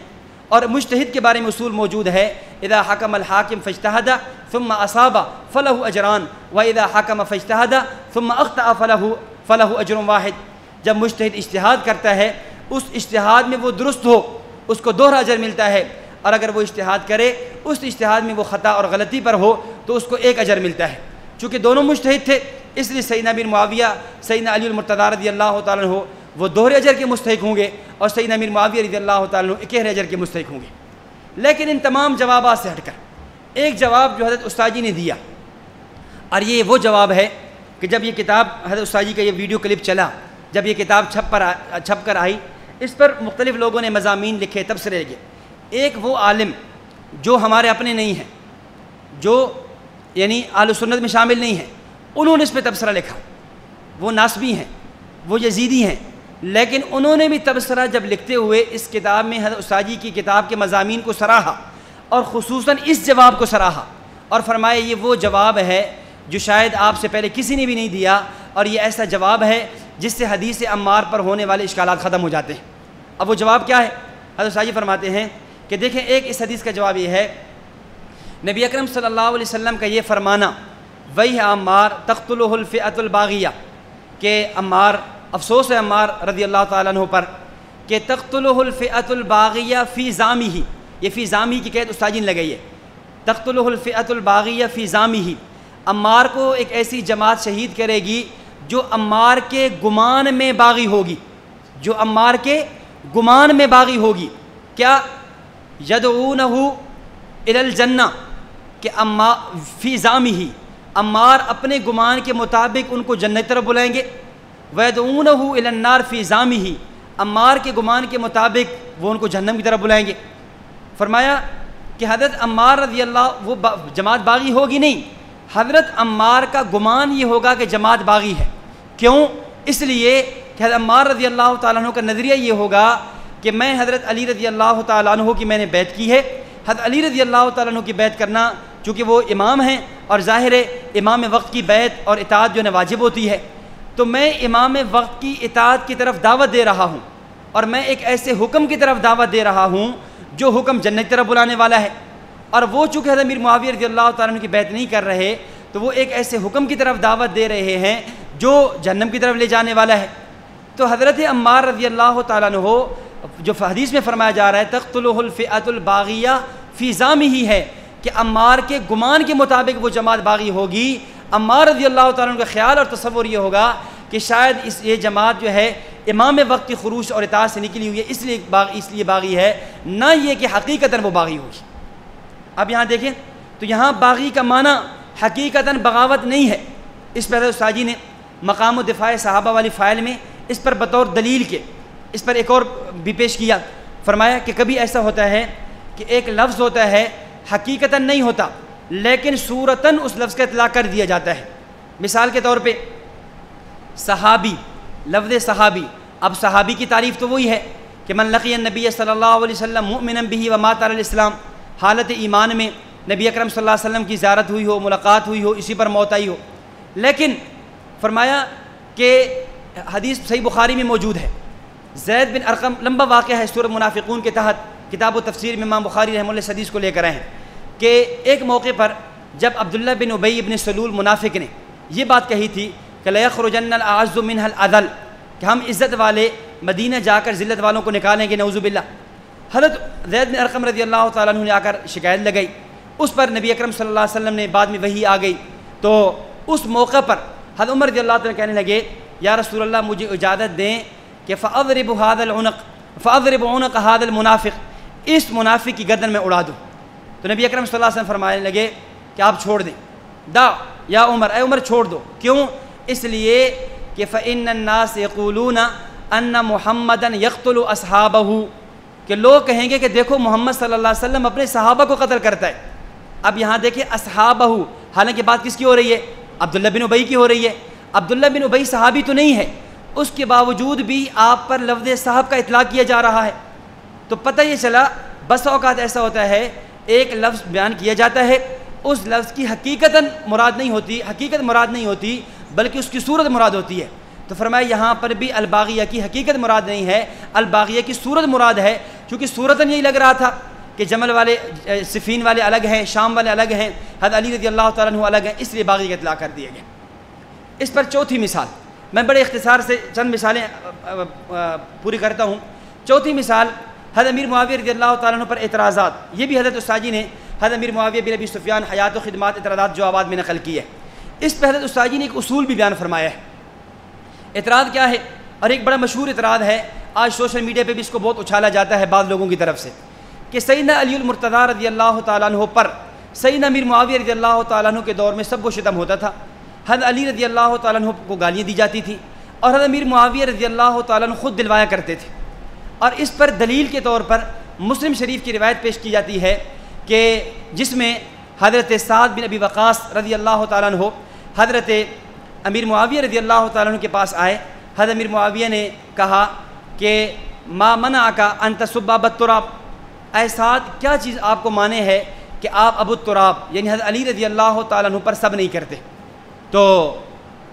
اور مجتہد کے بارے میں اصول موجود ہے اذا حکم الحاکم فاجتہد ثم اصاب فلہ اجران واذا حکم فاجتہد ثم اخطأ فلہ اجر واحد، جب مجتہد اجتہاد کرتا ہے اس اجتہاد میں وہ درست ہو اس کو دوہرا اجر ملتا ہے، اور اگر وہ اجتہاد کرے اس اجتہاد میں وہ خطا اور غلطی پر ہو تو اس کو ایک اجر ملتا ہے۔ چونکہ دونوں مجتہد تھے اس لیے سیدنا امیر معاویہ سیدنا علی المرتضیٰ رضی اللہ تعالیٰ عنہ وہ دوہرے اجر کے مستحق ہوں گے، اور سیدنا امیر معاویہ رضی اللہ تعالیٰ عنہ اکہرے اجر کے مستحق ہوں گے۔ لیکن ان تمام جوابات سے ہٹ کر ایک جواب جو حضرت استاد جی نے دیا، اور یہ وہ جواب ہے کہ جب یہ کتاب حضرت استاد جی کا یہ ویڈیو کلپ چلا، جب یہ کتاب چھپ کر آئی، اس پر مختلف لوگوں نے مضامین لکھے، تبصرے لکھے۔ ایک وہ عالم جو ہمارے اپنے نہیں ہیں، جو یعنی اہل سنت میں شامل نہیں ہیں، انہوں نے اس پہ تبصرہ لکھا، وہ ناسبی ہیں، وہ یزیدی ہیں، لیکن انہوں نے بھی تبصرہ جب لکھتے ہوئے اس کتاب میں حضرت استاد جی کی کتاب کے مضامین کو سراہا، اور خصوصاً اس جواب کو سراہا، اور فرمایا یہ وہ جواب ہے جو شاید آپ سے پہلے کسی نے بھی نہیں دیا، اور یہ ایسا جواب ہے جس سے حدیث عمار پر ہونے والے اشکالات ختم ہو جاتے ہیں۔ اب وہ جواب کیا ہے؟ حضرت استاد جی فرماتے ہیں کہ دیکھیں ایک اس حدیث کا جواب یہ ہے، نبی اکرم صلی اللہ علیہ وسلم کا یہ فرمانا وہی عمار تقتلہ الفئۃ الباغیہ، کہ عمار افسوس ہے عمار رضی اللہ تعالیٰ عنہ پر کہ تقتلہ الفئۃ الباغیہ فی زامہ، یہ فی زامہ کی قید استاد جی نے لگائی ہے، تقتلہ الفئۃ الباغیہ فی زامہ، عمار کو ایک ایسی جماعت شہید کرے گی جو عمار کے گمان میں باغی ہوگی، جو عمار کے گمان میں باغی ہوگی، کیا یدعونہ الی الجنہ، کہ فی زامہ، عمار اپنے گمان کے مطابق ان کو جنت طرف بلائیں گے، ویدعونہ الی النار فی زامہ، عمار کے گمان کے مطابق وہ ان کو جہنم کی طرف بلائیں گے۔ فرمایا کہ حضرت عمار رضی اللہ وہ جماعت باغی ہوگی نہیں، حضرت عمار کا گمان یہ ہوگا کہ جماعت باغی ہے، کیوں؟ اس لیے کہ حضرت عمار رضی اللہ تعالیٰ عنہ کا نظریہ یہ ہوگا کہ میں حضرت علی رضی اللہ تعالیٰ عنہ کی میں نے بیعت کی ہے، حضرت علی رضی اللہ تعالیٰ عنہ کی بیعت کرنا چونکہ وہ امام ہیں، اور ظاہر ہے امام وقت کی بیعت اور اطاعت جو ہے واجب ہوتی ہے، تو میں امام وقت کی اطاعت کی طرف دعوت دے رہا ہوں، اور میں ایک ایسے حکم کی طرف دعوت دے رہا ہوں جو حکم جنت کی طرف بلانے والا ہے، اور وہ چونکہ حضرت امیر معاویہ رضی اللہ تعالیٰ عنہ کی بیعت نہیں کر رہے تو وہ ایک ایسے حکم کی طرف دعوت دے رہے ہیں جو جہنم کی طرف لے جانے والا ہے۔ تو حضرت عمار رضی اللہ تعالیٰ عنہ جو حدیث میں فرمایا جا رہا ہے تقتلہ الفئۃ الباغیہ فی زامہ ہی ہے کہ عمار کے گمان کے مطابق وہ جماعت باغی ہوگی، عمار رضی اللہ تعالیٰ عنہ کا خیال اور تصور یہ ہوگا کہ شاید یہ جماعت جو ہے امام وقت کی خروش اور اطاعت سے نکلی ہوئی ہے، اس لیے باغی ہے، نہ یہ کہ حقیقتاً وہ باغی ہوگی۔ اب یہاں دیکھیں تو یہاں باغی کا معنی حقیقتاً بغاوت نہیں ہے، اس پہ حضرت استاد جی نے مقام و دفاع صحابہ والی فائل میں اس پر بطور دلیل کے اس پر ایک اور بھی پیش کیا. فرمایا کہ کبھی ایسا ہوتا ہے کہ ایک لفظ ہوتا ہے حقیقتاً نہیں ہوتا لیکن صورتاً اس لفظ کا اطلاق کر دیا جاتا ہے. مثال کے طور پہ صحابی، لفظ صحابی، اب صحابی کی تعریف تو وہی ہے کہ من لقی النبی صلی اللہ علیہ وسلم مؤمنا بہ ومات علی الاسلام، حالت ایمان میں نبی اکرم صلی اللہ علیہ وسلم کی زیارت ہوئی ہو، ملاقات ہوئی ہو، اسی پر موت آئی ہو. لیکن فرمایا کہ حدیث صحیح بخاری میں موجود ہے، زید بن ارقم، لمبا واقعہ ہے سورۃ منافقون کے تحت کتاب و تفسیر میں امام بخاری رحمہ اللہ اس حدیث کو لے کر آئے ہیں کہ ایک موقع پر جب عبداللہ بن ابی بن سلول منافق نے یہ بات کہی تھی کہ لَيَخْرُجَنَّ الْأَعَزُّ مِنْهَا الْأَذَلُ، کہ ہم عزت والے مدینہ جا کر ذلت والوں کو نکالیں گے، نعوذ باللہ. حضرت زید بن ارقم رضی اللہ تعالیٰ عنہ نے آ کر شکایت لگائی. اس پر نبی اکرم صلی اللہ علیہ وسلم نے بعد میں وحی آ گئی تو اس موقع پر حضرت عمر رضی اللہ تعالیٰ کہنے لگے یا رسول اللہ مجھے اجازت دیں کہ فَأَضْرِبُ عُنُقَ هَذَا الْمُنَافِقِ، اس منافق کی گردن میں اڑا دوں. تو نبی اکرم صلی اللہ علیہ وسلم فرمانے لگے کہ آپ چھوڑ دیں. دا یا عمر، اے عمر چھوڑ دو. کیوں؟ اس لیے کہ فَإِنَّ النَّاسَ يَقُولُونَ أَنَّ مُحَمَّدًا يَقْتُلُ أَصْحَابَهُ، کہ لوگ کہیں گے کہ دیکھو محمد صلی اللہ علیہ وسلم اپنے صحابہ کو قتل کرتا ہے. اب یہاں دیکھیں اصحابہ، حالانکہ بات کس کی ہو رہی ہے؟ عبداللہ بن ابی کی ہو رہی ہے. عبداللہ بن ابی صحابی تو نہیں ہے، اس کے باوجود بھی آپ پر لفظ صاحب کا اطلاق کیا جا رہا ہے. تو پتہ یہ چلا بس اوقات ایسا ہوتا ہے ایک لفظ بیان کیا جاتا ہے، اس لفظ کی حقیقت مراد نہیں ہوتی بلکہ اس کی صورت مراد ہوتی ہے. تو فرمایا یہاں پر بھی الباغیہ کی حقیقت مراد نہیں ہے، الباغیہ کی صورت مراد ہے، کیونکہ صورتاً یہی لگ رہا تھا کہ جمل والے صفین والے الگ ہیں، شام والے الگ ہیں، حضرت علی رضی اللہ تعالیٰ عنہ الگ ہیں، اس لیے باغی کا اطلاق کر دیا گیا. اس پر چوتھی مثال، میں بڑے اختصار سے چند مثالیں پوری کرتا ہوں. چوتھی مثال حضرت امیر معاویہ رضی اللہ تعالیٰ عنہ پر اعتراضات. یہ بھی حضرت استاذی نے حضرت امیر معاویہ بن ابی سفیان حیات و خدمات اعتراضات جو آباد میں نقل کی ہے، اس پہ حضرت استاذی نے ایک اصول بھی بیان فرمایا ہے. اعتراض کیا ہے؟ اور ایک بڑا مشہور اعتراض ہے، آج سوشل میڈیا پہ بھی اس کو بہت اچھالا جاتا ہے بعض لوگوں کی طرف سے، کہ سیدنا علی المرتضیٰ رضی اللہ تعالیٰ عنہ پر سیدنا امیر معاویہ رضی اللہ تعالیٰ عنہ کے دور میں سب و شتم ہوتا تھا. حضرت علی رضی اللہ تعالیٰ عنہ کو گالیاں دی جاتی تھیں اور حضرت امیر معاویہ رضی اللہ تعالیٰ عنہ خود دلوایا کرتے تھے. اور اس پر دلیل کے طور پر مسلم شریف کی روایت پیش کی جاتی ہے کہ جس میں حضرت سعد بن ابی وقاص رضی اللہ تعالیٰ عنہ حضرت امیر معاویہ رضی اللہ تعالیٰ عنہ کے پاس آئے. حضرت امیر معاویہ نے کہا کہ ما منعک ان تسب ابا التراب، اے سعد کیا چیز آپ کو مانے ہے کہ آپ ابو التراب یعنی حضرت علی رضی اللہ تعالیٰ عنہ پر سب نہیں کرتے. تو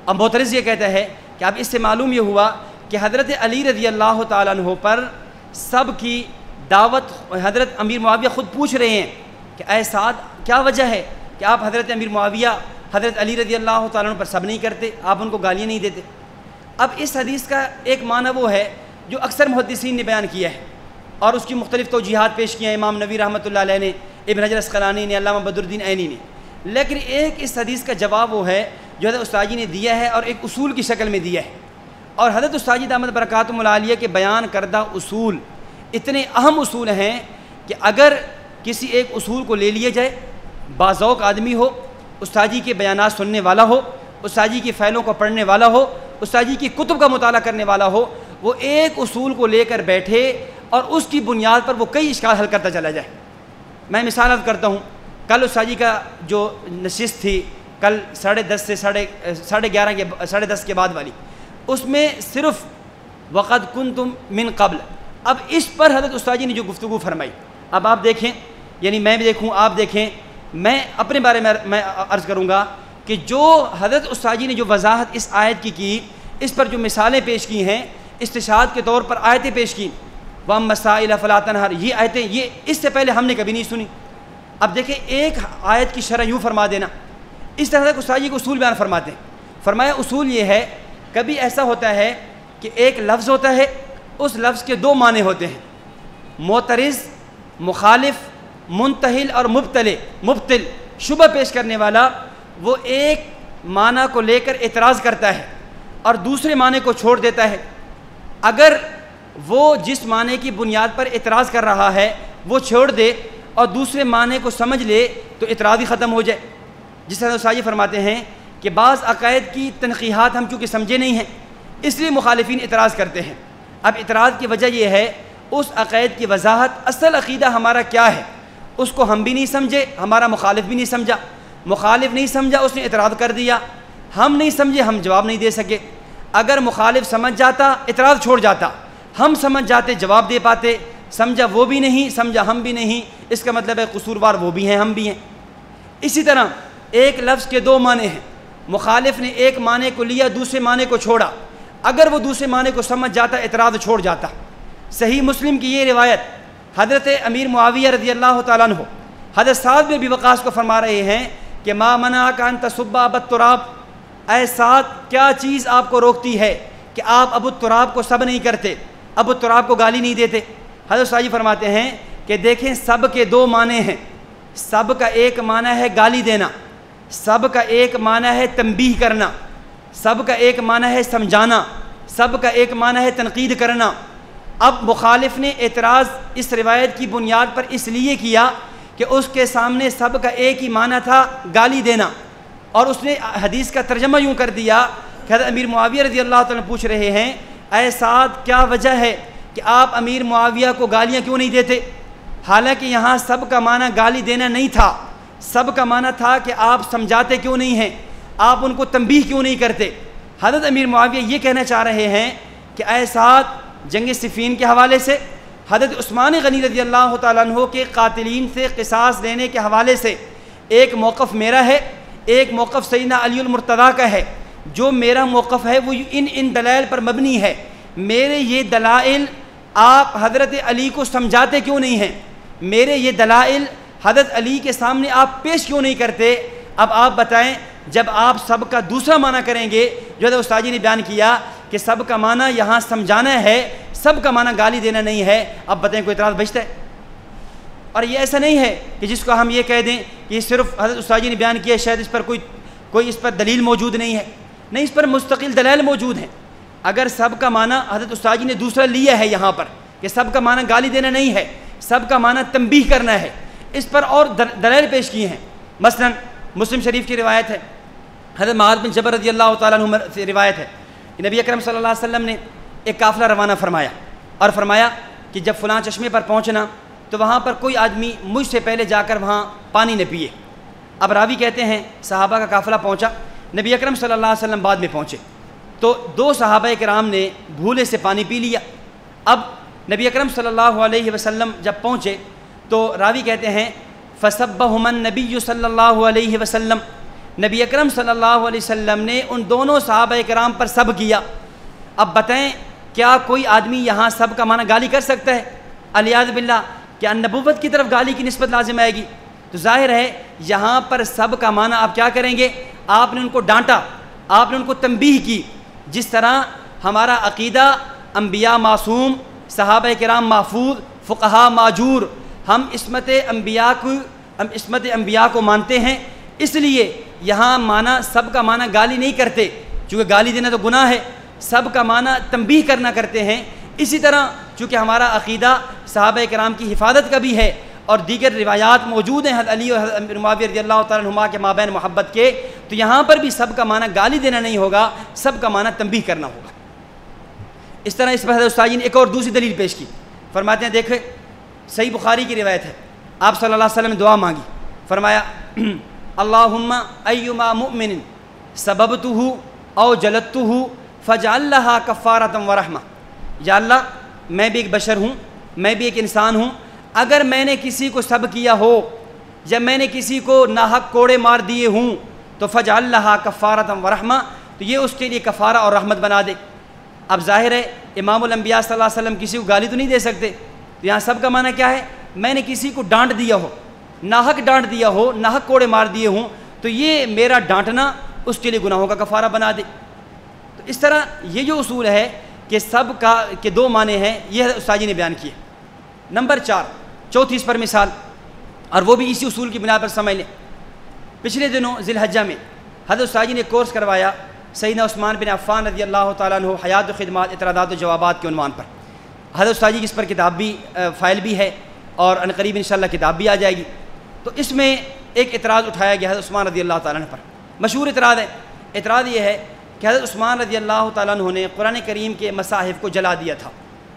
اب معترض یہ کہتا ہے کہ اب اس سے معلوم یہ ہوا کہ حضرت علی رضی اللہ تعالیٰ عنہ پر سب کی دعوت حضرت امیر معاویہ خود پوچھ رہے ہیں کہ اے سعد کیا وجہ ہے کہ آپ حضرت امیر معاویہ حضرت علی رضی اللہ تعالیٰ عنہ پر سب نہیں کرتے، آپ ان کو گالیاں نہیں دیتے. اب اس حدیث کا ایک معنی وہ ہے جو اکثر محدثین نے بیان کیا ہے اور اس کی مختلف توجیحات پیش کی ہیں، امام نووی رحمۃ اللہ علیہ نے، ابن حجر اسقلانی نے، علامہ بدر الدین عینی نے. لیکن ایک اس حدیث کا جواب وہ ہے جو حضرت استاذی نے دیا ہے اور ایک اصول کی شکل میں دیا ہے. اور حضرت استاذی دامت برکاتہم العالیہ کے بیان کردہ اصول اتنے اہم اصول ہیں کہ اگر کسی ایک اصول کو لے لیا جائے، باذوق آدمی ہو، استاذی کے بیانات سننے والا ہو، استاذی کی فعلوں کو پڑھنے والا ہو، استاذی کی کتب کا مطالعہ کرنے والا ہو، وہ ایک اصول کو لے کر بیٹھے اور اس کی بنیاد پر وہ کئی اشکال حل کرتا چلا جائے. میں مثال عرض کرتا ہوں، کل استاذی کا جو نشست تھی کل 10:30 سے 11:30 کے بعد والی، اس میں صرف وقد کنتم من قبل، اب اس پر حضرت استاذی نے جو گفتگو فرمائی، اب آپ دیکھیں، یعنی میں بھی دیکھوں آپ دیکھیں، میں اپنے بارے میں عرض کروں گا کہ جو حضرت استاذی نے جو وضاحت اس آیت کی اس پر جو مثالیں پیش کی ہیں، استشہاد کے طور پر آیتیں پیش کی، وَأَمَّا السَّائِلَ فَلَا تَنْهَرْ، یہ آیتیں یہ اس سے پہلے ہم نے کبھی نہیں سنی. اب دیکھیں ایک آیت کی شرح یوں فرما دینا، اس طرح سے استاذی کو اصول بیان فرماتے ہیں. فرمایا اصول یہ ہے، کبھی ایسا ہوتا ہے کہ ایک لفظ ہوتا ہے، اس لفظ کے دو معنی ہوتے ہیں، معترض، مخالف، منتحل اور مبتل، شبہ پیش کرنے والا، وہ ایک معنی کو لے کر اعتراض کرتا ہے اور دوسرے معنی کو چھوڑ دیتا ہے. اگر وہ جس معنی کی بنیاد پر اعتراض کر رہا ہے وہ چھوڑ دے اور دوسرے معنی کو سمجھ لے تو اعتراض ہی ختم ہو جائے. جس طرح استاذی فرماتے ہیں کہ بعض عقائد کی تنقیحات ہم چونکہ سمجھے نہیں ہیں اس لیے مخالفین اعتراض کرتے ہیں۔ اب اعتراض کی وجہ یہ ہے اس عقائد کی وضاحت، اصل عقیدہ ہمارا کیا ہے اس کو ہم بھی نہیں سمجھے، ہمارا مخالف بھی نہیں سمجھا، مخالف نہیں سمجھا اس نے اعتراض کر دیا، ہم نہیں سمجھے ہم جواب نہیں دے سکے۔ اگر مخالف سمجھ جاتا اعتراض چھوڑ جاتا، ہم سمجھ جاتے جواب دے پاتے، سمجھا وہ بھی نہیں سمجھا ہم بھی نہیں، اس کا مطلب ہے قصوروار وہ بھی ہیں ہم بھی ہیں۔ اسی طرح ایک لفظ کے دو معنی ہیں، مخالف نے ایک معنی کو لیا دوسرے معنی کو چھوڑا، اگر وہ دوسرے معنی کو سمجھ جاتا اعتراض چھوڑ جاتا۔ صحیح مسلم کی یہ روایت حضرت امیر معاویہ رضی اللہ تعالیٰ عنہ حضرت سعد بن ابی وقاص کو فرما رہے ہیں کہ ما منعک ان تسب ابا التراب، اے سعد کیا چیز آپ کو روکتی ہے کہ آپ ابو التراب کو سب نہیں کرتے، ابو التراب کو گالی نہیں دیتے؟ حضرت سعد فرماتے ہیں کہ دیکھیں سب کے دو معنی ہیں، سب کا ایک معنی ہے گالی دینا، سب کا ایک معنی ہے تنبیہ کرنا، سب کا ایک معنی ہے سمجھانا، سب کا ایک معنی ہے تنقید کرنا۔ اب مخالف نے اعتراض اس روایت کی بنیاد پر اس لیے کیا کہ اس کے سامنے سب کا ایک ہی معنی تھا گالی دینا، اور اس نے حدیث کا ترجمہ یوں کر دیا کہ حضرت امیر معاویہ رضی اللہ تعالیٰ پوچھ رہے ہیں اے سعد کیا وجہ ہے کہ آپ امیر معاویہ کو گالیاں کیوں نہیں دیتے؟ حالانکہ یہاں سب کا معنی گالی دینا نہیں تھا، سب کا معنی تھا کہ آپ سمجھاتے کیوں نہیں ہیں، آپ ان کو تنبیہ کیوں نہیں کرتے؟ حضرت امیر معاویہ یہ کہنا چاہ رہے ہیں کہ اے سعد جنگ صفین کے حوالے سے، حضرت عثمان غنی رضی اللہ تعالیٰ عنہ کے قاتلین سے قصاص لینے کے حوالے سے ایک موقف میرا ہے، ایک موقف سیدنا علی المرتضیٰ کا ہے۔ جو میرا موقف ہے وہ ان دلائل پر مبنی ہے، میرے یہ دلائل آپ حضرت علی کو سمجھاتے کیوں نہیں ہیں، میرے یہ دلائل حضرت علی کے سامنے آپ پیش کیوں نہیں کرتے؟ اب آپ بتائیں جب آپ سب کا دوسرا معنی کریں گے جو حضرت استاد جی نے بیان کیا کہ سب کا معنی یہاں سمجھانا ہے، سب کا معنی گالی دینا نہیں ہے، اب بتائیں کوئی اعتراض بچتا ہے؟ اور یہ ایسا نہیں ہے کہ جس کو ہم یہ کہہ دیں کہ صرف حضرت استاد جی نے بیان کیا شاید اس پر کوئی اس پر دلیل موجود نہیں ہے، نہیں اس پر مستقل دلائل موجود ہیں۔ اگر سب کا معنی حضرت استاد جی نے دوسرا لیا ہے یہاں پر کہ سب کا معنی گالی دینا نہیں ہے، سب کا معنی تنبیہ کرنا ہے، اس پر اور دلائل پیش کیے ہیں۔ مثلا مسلم شریف کی روایت ہے، حضرت معاذ بن جبل رضی اللہ تعالیٰ عنہ سے روایت ہے کہ نبی اکرم صلی اللہ علیہ وسلم نے ایک قافلہ روانہ فرمایا اور فرمایا کہ جب فلاں چشمے پر پہنچنا تو وہاں پر کوئی آدمی مجھ سے پہلے جا کر وہاں پانی نہ پیے۔ اب راوی کہتے ہیں صحابہ کا قافلہ پہنچا، نبی اکرم صلی اللہ علیہ وسلم بعد میں پہنچے، تو دو صحابہ کرام نے بھولے سے پانی پی لیا۔ اب نبی اکرم صلی اللہ علیہ وسلم جب پہنچے تو راوی کہتے ہیں فَسَبَّهُمَا النَّبِيُّ صلی اللہ علیہ وسلم، نبی اکرم صلی اللہ علیہ وسلم نے ان دونوں صحابہ کرام پر سب کیا۔ اب بتائیں کیا کوئی آدمی یہاں سب کا معنی گالی کر سکتا ہے؟ علیاذ باللہ کیا نبوت کی طرف گالی کی نسبت لازم آئے گی؟ تو ظاہر ہے یہاں پر سب کا معنی آپ کیا کریں گے؟ آپ نے ان کو ڈانٹا، آپ نے ان کو تنبیہ کی، جس طرح ہمارا عقیدہ انبیاء معصوم، صحابہ کرام محفوظ، فقہاء ماجور، ہم عصمت انبیاء کو مانتے ہیں، اس لیے یہاں معنی سب کا معنی گالی نہیں کرتے، چونکہ گالی دینا تو گناہ ہے، سب کا معنی تنبیہ کرنا کرتے ہیں۔ اسی طرح چونکہ ہمارا عقیدہ صحابہ کرام کی حفاظت کا بھی ہے اور دیگر روایات موجود ہیں حضرت علی اور حضرت معاویہ رضی اللہ تعالیٰ عنہما کے مابین محبت کے، تو یہاں پر بھی سب کا معنی گالی دینا نہیں ہوگا، سب کا معنی تنبیہ کرنا ہوگا۔ اس طرح اس پر حضرت استاد جی نے ایک اور دوسری دلیل پیش کی، فرماتے ہیں دیکھیں صحیح بخاری کی روایت ہے، آپ صلی اللہ علیہ وسلم نے دعا مانگی، فرمایا اللہم ایما مؤمن سببتہ او جلدتہ فاجعل لہا کفارۃ ورحمہ، یا اللہ میں بھی ایک بشر ہوں، میں بھی ایک انسان ہوں، اگر میں نے کسی کو سب کیا ہو یا میں نے کسی کو ناحق کوڑے مار دیے ہوں تو فاجعل لہا کفارۃ ورحمہ، تو یہ اس کے لیے کفارہ اور رحمت بنا دے۔ اب ظاہر ہے امام الانبیاء صلی اللہ علیہ وسلم کسی کو گالی تو نہیں دے سکتے، تو یہاں سب کا معنی کیا ہے؟ میں نے کسی کو ڈانٹ دیا ہو، ناحق ڈانٹ دیا ہو، ناحق کوڑے مار دیے ہوں، تو یہ میرا ڈانٹنا اس کے لیے گناہوں کا کفارہ بنا دے۔ تو اس طرح یہ جو اصول ہے کہ سب کا کے دو معنی ہیں، یہ استاد جی نے بیان کیے۔ نمبر 4 چوتھی اس پر مثال، اور وہ بھی اسی اصول کی بنا پر سمجھ لیں۔ پچھلے دنوں ذی الحجہ میں حضرت استاد جی نے کورس کروایا سیدنا عثمان بن عفان رضی اللہ تعالیٰ عنہ حیات و خدمات اعتراضات و جوابات کے عنوان پر۔ حضرت استاد جی کی اس پر کتاب بھی فائل بھی ہے اور عنقریب انشاءاللہ کتاب بھی آ جائے گی۔ تو اس میں ایک اعتراض اٹھایا گیا حضرت عثمان رضی اللہ تعالیٰ عنہ پر، مشہور اعتراض ہے اعتراض یہ ہے کہ حضرت عثمان رضی اللہ تعالیٰ عنہ نے قرآن کریم کے مصاحف کو جلا دیا تھا،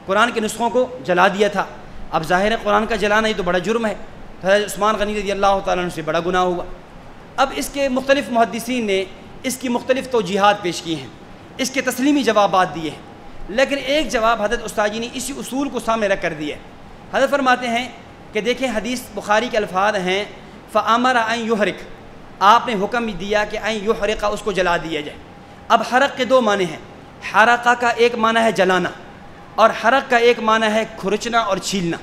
قرآن کے نسخوں کو جلا دیا تھا۔ اب ظاہر ہے قرآن کا جلانا یہ تو بڑا جرم ہے، تو حضرت عثمان غنی رضی اللہ تعالیٰ عنہ سے بڑا گناہ ہوا۔ اب اس کے مختلف محدثین نے اس کی مختلف توجیحات پیش کی ہیں، اس کے تسلیمی جوابات دیے ہیں، لیکن ایک جواب حضرت استاجی نے اسی اصول کو سامنے رکھ کر دیا ہے۔ حضرت فرماتے ہیں کہ دیکھیں حدیث بخاری کے الفاظ ہیں فَأَمَرَ أَن يُحْرِقَ، آپ نے حکم دیا کہ ان یحرق، اس کو جلا دیا جائے۔ اب حرق کے دو معنی ہیں، حرقہ کا ایک معنی ہے جلانا، اور حرق کا ایک معنی ہے کھرچنا اور چھیلنا۔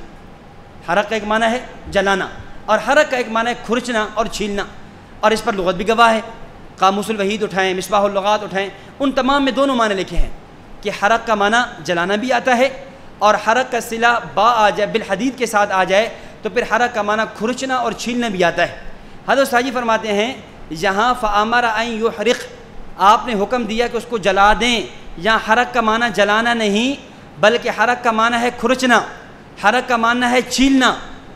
حرق کا ایک معنی ہے جلانا، اور حرق کا ایک معنی ہے کھرچنا اور چھیلنا، اور اس پر لغت بھی گواہ ہے۔ قاموس الوحید اٹھائیں، مصباح اللغات اٹھائیں، ان تمام میں دونوں معنی لکھے ہیں کہ حرق کا معنی جلانا بھی آتا ہے، اور حرق کا صلہ با آ جائے، بالحدید کے ساتھ آ جائے تو پھر حرق کا معنی کھرچنا اور چھیلنا بھی آتا ہے۔ حضرت ساجی فرماتے ہیں یہاں فَأَمَرَ أَن يُحْرِقَ، آپ نے حکم دیا کہ اس کو جلا دیں، یہاں حرق کا معنی جلانا نہیں بلکہ حرق کا معنی ہے کھرچنا، حرق کا معنی ہے چھیلنا۔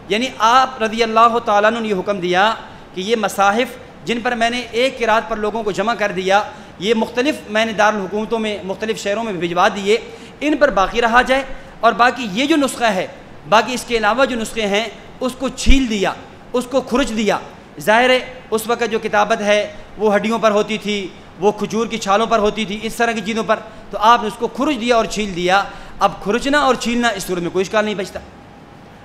یعنی آپ رضی اللہ تعالیٰ عنہ نے یہ حکم دیا کہ یہ مصاحف جن پر میں نے ایک قرات پر لوگوں کو جمع کر دیا، یہ مختلف میں نے دارالحکومتوں میں مختلف شہروں میں بھجوا دیے، ان پر باقی رہا جائے، اور باقی یہ جو نسخہ ہے، باقی اس کے علاوہ جو نسخے ہیں اس کو چھیل دیا، اس کو کھرچ دیا۔ ظاہر ہے اس وقت جو کتابت ہے وہ ہڈیوں پر ہوتی تھی، وہ کھجور کی چھالوں پر ہوتی تھی، اس طرح کی چیزوں پر، تو آپ نے اس کو کھرچ دیا اور چھیل دیا۔ اب کھرچنا اور چھیلنا اس صورت میں کوئی اشکال نہیں بچتا۔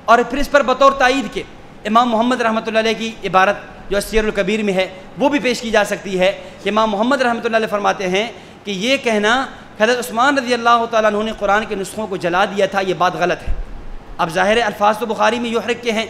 اور پھر اس پر بطور تائید کے امام محمد رحمۃ اللہ علیہ کی عبارت جو سیر الکبیر میں ہے وہ بھی پیش کی جا سکتی ہے کہ امام محمد رحمۃ اللہ علیہ فرماتے ہیں کہ یہ کہنا کہ حضرت عثمان رضی اللہ تعالیٰ عنہ نے قرآن کے نسخوں کو جلا دیا تھا، یہ بات غلط ہے۔ اب ظاہر ہے الفاظ تو بخاری میں یحرق کے ہیں،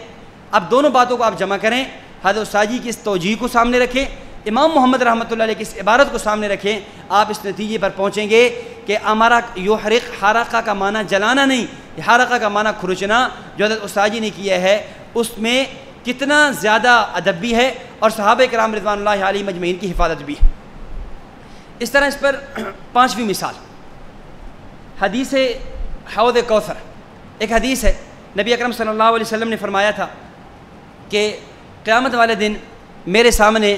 اب دونوں باتوں کو آپ جمع کریں، حضرت ساجی کی اس توجیہ کو سامنے رکھیں، امام محمد رحمۃ اللہ علیہ کی اس عبارت کو سامنے رکھیں، آپ اس نتیجے پر پہنچیں گے کہ امارا یحرق حرقہ کا معنی جلانا نہیں، حرقہ کا معنی کھرچنا جو حضرت ساجی نے کیا ہے اس میں کتنا زیادہ ادب بھی ہے اور صحابہ کرام رضوان اللہ علیہم اجمعین کی حفاظت بھی ہے۔ اس طرح اس پر پانچویں مثال حدیث حوض کوثر، ایک حدیث ہے نبی اکرم صلی اللہ علیہ وسلم نے فرمایا تھا کہ قیامت والے دن میرے سامنے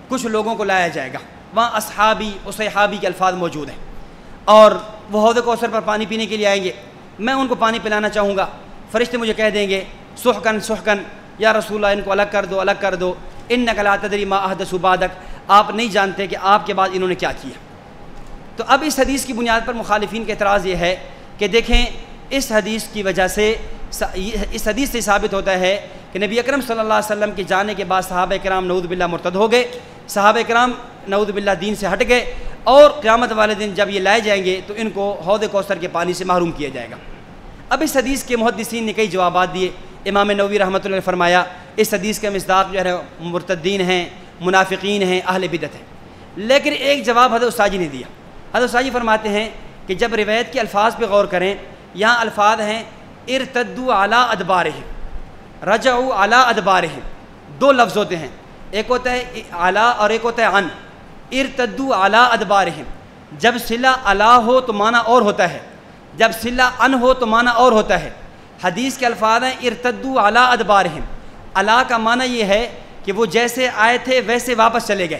کچھ لوگوں کو لایا جائے گا، وہاں اصحابی و صحابی کے الفاظ موجود ہیں، اور وہ حوض کوثر پر پانی پینے کے لیے آئیں گے، میں ان کو پانی پلانا چاہوں گا، فرشتے مجھے کہہ دیں گے سحقن سحقن یا رسول اللہ، ان کو الگ کر دو، الگ کر دو، انک لا تدری ما احدثوا بعدک، آپ نہیں جانتے کہ آپ کے بعد انہوں نے کیا کیا۔ تو اب اس حدیث کی بنیاد پر مخالفین کا اعتراض یہ ہے کہ دیکھیں اس حدیث کی وجہ سے، اس حدیث سے ثابت ہوتا ہے کہ نبی اکرم صلی اللہ علیہ وسلم کے جانے کے بعد صحابہ کرام نعوذ باللہ مرتد ہو گئے، صحابہ کرام نعوذ باللہ دین سے ہٹ گئے، اور قیامت والے دن جب یہ لائے جائیں گے تو ان کو حوض کوثر کے پانی سے محروم کیا جائے گا۔ اب اس حدیث کے محدثین نے کئی جوابات دیے۔ امام نووی رحمۃ اللہ نے فرمایا اس حدیث کا مصداق جو ہے مرتدین ہیں، منافقین ہیں، اہل بدعت ہیں، لیکن ایک جواب حضرت ساجی نے دیا۔ حضرت ساجی فرماتے ہیں کہ جب روایت کے الفاظ پہ غور کریں، یہاں الفاظ ہیں ارتدوا علی ادبارہم، رجعوا علی ادبارہم، دو لفظ ہوتے ہیں، ایک ہوتا ہے علی اور ایک ہوتا ہے عن۔ ارتدوا علی ادبارہم، جب صلہ علی ہو تو معنی اور ہوتا ہے، جب صلہ عن ہو تو معنی اور ہوتا ہے۔ حدیث کے الفاظ ہیں ارتدوا علی ادبارہم، علی کا معنی یہ ہے کہ وہ جیسے آئے تھے ویسے واپس چلے گئے،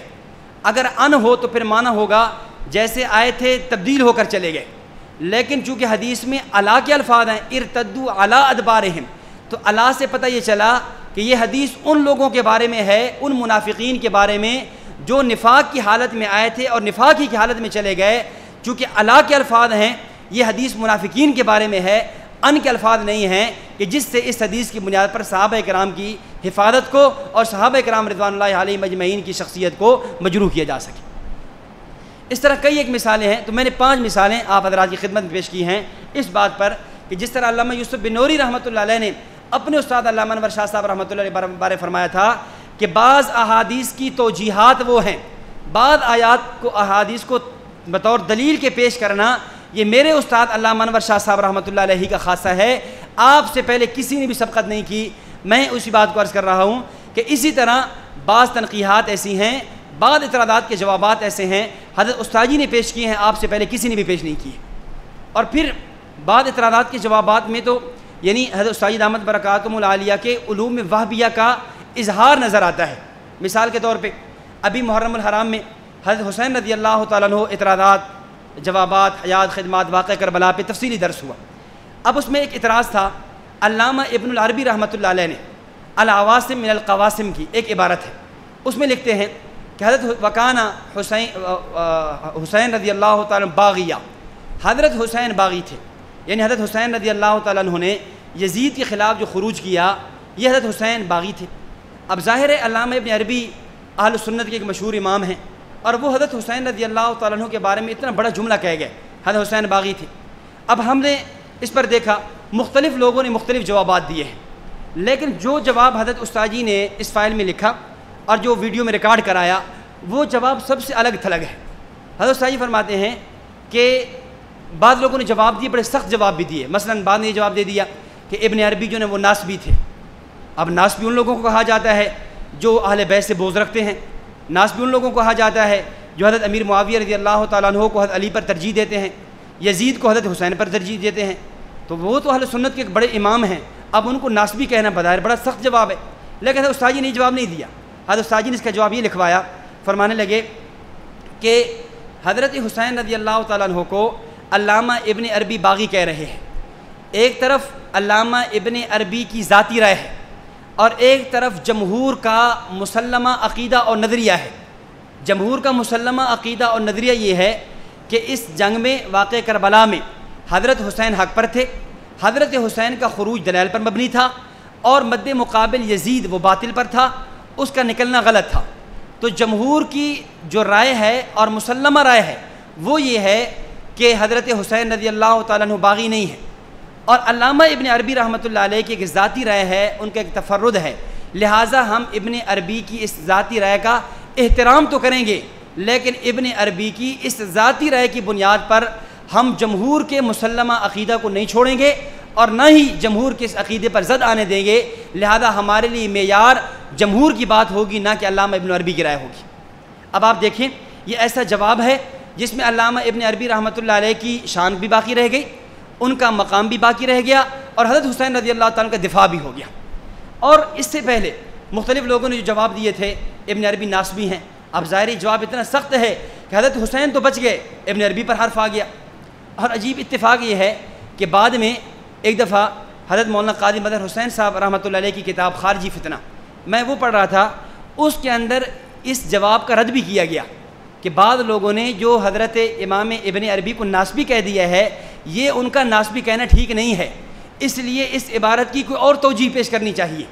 اگر ان ہو تو پھر معنی ہوگا جیسے آئے تھے تبدیل ہو کر چلے گئے، لیکن چونکہ حدیث میں علی کے الفاظ ہیں ارتدوا علی ادبارہم، تو علی سے پتہ یہ چلا کہ یہ حدیث ان لوگوں کے بارے میں ہے، ان منافقین کے بارے میں جو نفاق کی حالت میں آئے تھے اور نفاق ہی کی حالت میں چلے گئے۔ چونکہ علی کے الفاظ ہیں، یہ حدیث منافقین کے بارے میں ہے، ان کے الفاظ نہیں ہیں کہ جس سے اس حدیث کی بنیاد پر صحابہ کرام کی حفاظت کو اور صحابہ کرام رضوان اللہ علیہم اجمعین کی شخصیت کو مجروح کیا جا سکے۔ اس طرح کئی ایک مثالیں ہیں، تو میں نے 5 مثالیں آپ حضرات کی خدمت میں پیش کی ہیں اس بات پر کہ جس طرح علامہ یوسف بن نوری رحمۃ اللہ علیہ نے اپنے استاد علامہ انور شاہ صاحب رحمۃ اللہ علیہ بارے فرمایا تھا کہ بعض احادیث کی توجیحات وہ ہیں، بعض آیات کو احادیث کو بطور دلیل کے پیش کرنا یہ میرے استاد علامہ انور شاہ صاحب رحمۃ اللہ علیہ کا خاصہ ہے، آپ سے پہلے کسی نے بھی سبقت نہیں کی۔ میں اسی بات کو عرض کر رہا ہوں کہ اسی طرح بعض تنقیحات ایسی ہیں، بعض اعتراضات کے جوابات ایسے ہیں حضرت استاجی نے پیش کیے ہیں، آپ سے پہلے کسی نے بھی پیش نہیں کیے، اور پھر بعض اعتراضات کے جوابات میں تو یعنی حضرت استاجی دامت برکاتہم العالیہ کے علوم وہبیہ کا اظہار نظر آتا ہے۔ مثال کے طور پہ ابھی محرم الحرام میں حضرت حسین رضی اللہ تعالیٰ عنہ اعتراضات، جوابات، حیات، خدمات، واقع کربلا پہ تفصیلی درس ہوا۔ اب اس میں ایک اعتراض تھا، علامہ ابن العربی رحمۃ اللہ علیہ نے العواسم من القواسم کی ایک عبارت ہے، اس میں لکھتے ہیں کہ حضرت وکانہ حسین رضی اللہ تعالیٰ عنہ باغیہ، حضرت حسین باغی تھے، یعنی حضرت حسین رضی اللہ تعالیٰ عنہ نے یزید کے خلاف جو خروج کیا یہ حضرت حسین باغی تھے۔ اب ظاہر ہے علامہ ابن عربی اہل سنت کے ایک مشہور امام ہیں، اور وہ حضرت حسین رضی اللہ تعالیٰ عنہ کے بارے میں اتنا بڑا جملہ کہہ گئے حضرت حسین باغی تھے۔ اب ہم نے اس پر دیکھا مختلف لوگوں نے مختلف جوابات دیے ہیں، لیکن جو جواب حضرت استاد جی نے اس فائل میں لکھا اور جو ویڈیو میں ریکارڈ کرایا وہ جواب سب سے الگ تھلگ ہے۔ حضرت استاد جی فرماتے ہیں کہ بعض لوگوں نے جواب دیے، بڑے سخت جواب بھی دیے، مثلاً بعض نے یہ جواب دے دیا کہ ابن عربی جو نے وہ ناسبی تھے۔ اب ناسبی ان لوگوں کو کہا جاتا ہے جو اہل بیت سے بغض رکھتے ہیں، ناسبی ان لوگوں کو کہا جاتا ہے جو حضرت امیر معاویہ رضی اللہ تعالیٰ عنہ کو حضرت علی پر ترجیح دیتے ہیں، یزید کو حضرت حسین پر ترجیح دیتے ہیں، تو وہ تو اہل سنت کے ایک بڑے امام ہیں، اب ان کو ناسبی کہنا بظاہر بڑا سخت جواب ہے، لیکن حضرت استاد جی نے جواب نہیں دیا۔ حضرت استاد جی نے اس کا جواب یہ لکھوایا، فرمانے لگے کہ حضرت حسین رضی اللہ تعالیٰ عنہ کو علامہ ابن عربی باغی کہہ رہے ہیں، ایک طرف علامہ ابن عربی کی ذاتی رائے ہے اور ایک طرف جمہور کا مسلمہ عقیدہ اور نظریہ ہے۔ جمہور کا مسلمہ عقیدہ اور نظریہ یہ ہے کہ اس جنگ میں واقع کربلا میں حضرت حسین حق پر تھے، حضرت حسین کا خروج دلائل پر مبنی تھا اور مد مقابل یزید وہ باطل پر تھا، اس کا نکلنا غلط تھا۔ تو جمہور کی جو رائے ہے اور مسلمہ رائے ہے وہ یہ ہے کہ حضرت حسین رضی اللہ تعالیٰ عنہ باغی نہیں ہے، اور علامہ ابن عربی رحمۃ اللہ علیہ کی ایک ذاتی رائے ہے، ان کا ایک تفرد ہے، لہٰذا ہم ابن عربی کی اس ذاتی رائے کا احترام تو کریں گے، لیکن ابن عربی کی اس ذاتی رائے کی بنیاد پر ہم جمہور کے مسلمہ عقیدہ کو نہیں چھوڑیں گے اور نہ ہی جمہور کے اس عقیدے پر زد آنے دیں گے، لہذا ہمارے لیے معیار جمہور کی بات ہوگی نہ کہ علامہ ابن عربی کی رائے ہوگی۔ اب آپ دیکھیں یہ ایسا جواب ہے جس میں علامہ ابن عربی رحمۃ اللہ علیہ کی شان بھی باقی رہ گئی، ان کا مقام بھی باقی رہ گیا، اور حضرت حسین رضی اللہ تعالیٰ کا دفاع بھی ہو گیا۔ اور اس سے پہلے مختلف لوگوں نے جو جواب دیے تھے ابن عربی ناسبی ہیں، اب ظاہری جواب اتنا سخت ہے کہ حضرت حسین تو بچ گئے، ابن عربی پر حرف آ گیا۔ اور عجیب اتفاق یہ ہے کہ بعد میں ایک دفعہ حضرت مولانا قاضی مظہر حسین صاحب رحمۃ اللہ علیہ کی کتاب خارجی فتنہ میں وہ پڑھ رہا تھا، اس کے اندر اس جواب کا رد بھی کیا گیا کہ بعض لوگوں نے جو حضرت امام ابن عربی کو ناسبی کہہ دیا ہے یہ ان کا ناسبی کہنا ٹھیک نہیں ہے، اس لیے اس عبارت کی کوئی اور توجیہ پیش کرنی چاہیے۔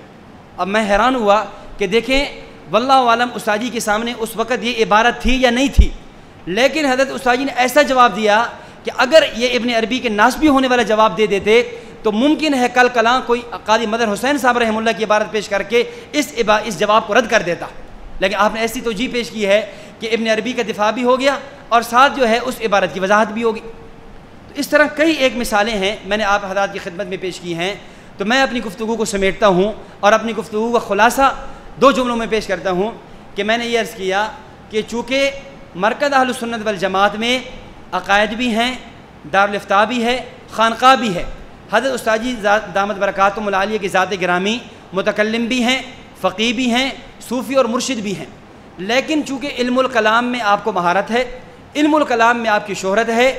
اب میں حیران ہوا کہ دیکھیں واللہ عالم استاد جی کے سامنے اس وقت یہ عبارت تھی یا نہیں تھی، لیکن حضرت استاد جی نے ایسا جواب دیا کہ اگر یہ ابن عربی کے ناسبی ہونے والا جواب دے دیتے تو ممکن ہے کل کلاں کوئی قاضی مظہر حسین صاحب رحمہ اللہ کی عبارت پیش کر کے اس جواب کو رد کر دیتا، لیکن آپ نے ایسی توجیہ پیش کی ہے کہ ابن عربی کا دفاع بھی ہو گیا اور ساتھ جو ہے اس عبارت کی وضاحت بھی ہوگی۔ تو اس طرح کئی ایک مثالیں ہیں میں نے آپ حضرات کی خدمت میں پیش کی ہیں، تو میں اپنی گفتگو کو سمیٹتا ہوں اور اپنی گفتگو کا خلاصہ دو جملوں میں پیش کرتا ہوں کہ میں نے یہ عرض کیا کہ چونکہ مرکز اہل سنت والجماعت میں عقائد بھی ہیں، دارالفتاء بھی ہے، خانقاہ بھی ہے، حضرت استاد جی دامت برکاتہم العالیہ کی ذات گرامی متکلم بھی ہیں، فقیہ بھی ہیں، صوفی اور مرشد بھی ہیں، لیکن چونکہ علم الکلام میں آپ کو مہارت ہے، علم الکلام میں آپ کی شہرت ہے،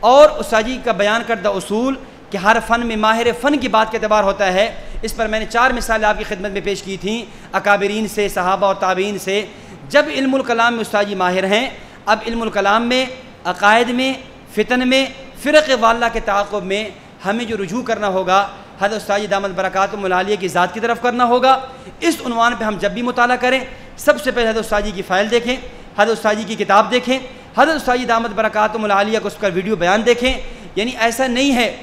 اور استاد جی کا بیان کردہ اصول کہ ہر فن میں ماہر فن کی بات کا اعتبار ہوتا ہے، اس پر میں نے 4 مثالیں آپ کی خدمت میں پیش کی تھیں اکابرین سے، صحابہ اور تابعین سے۔ جب علم الکلام میں استاد جی ماہر ہیں، اب علم الکلام میں، عقائد میں، فتن میں، فرق واللہ کے تعاقب میں ہمیں جو رجوع کرنا ہوگا حضرت استاد جی دامت برکاتہم العالیہ کی ذات کی طرف کرنا ہوگا۔ اس عنوان پہ ہم جب بھی مطالعہ کریں سب سے پہلے حضرت استاد جی کی فائل دیکھیں، حضرت استاد جی کی کتاب دیکھیں، حضرت استاد جی دامت برکاتہم العالیہ کو اس کا ویڈیو بیان دیکھیں۔ یعنی ایسا نہیں ہے،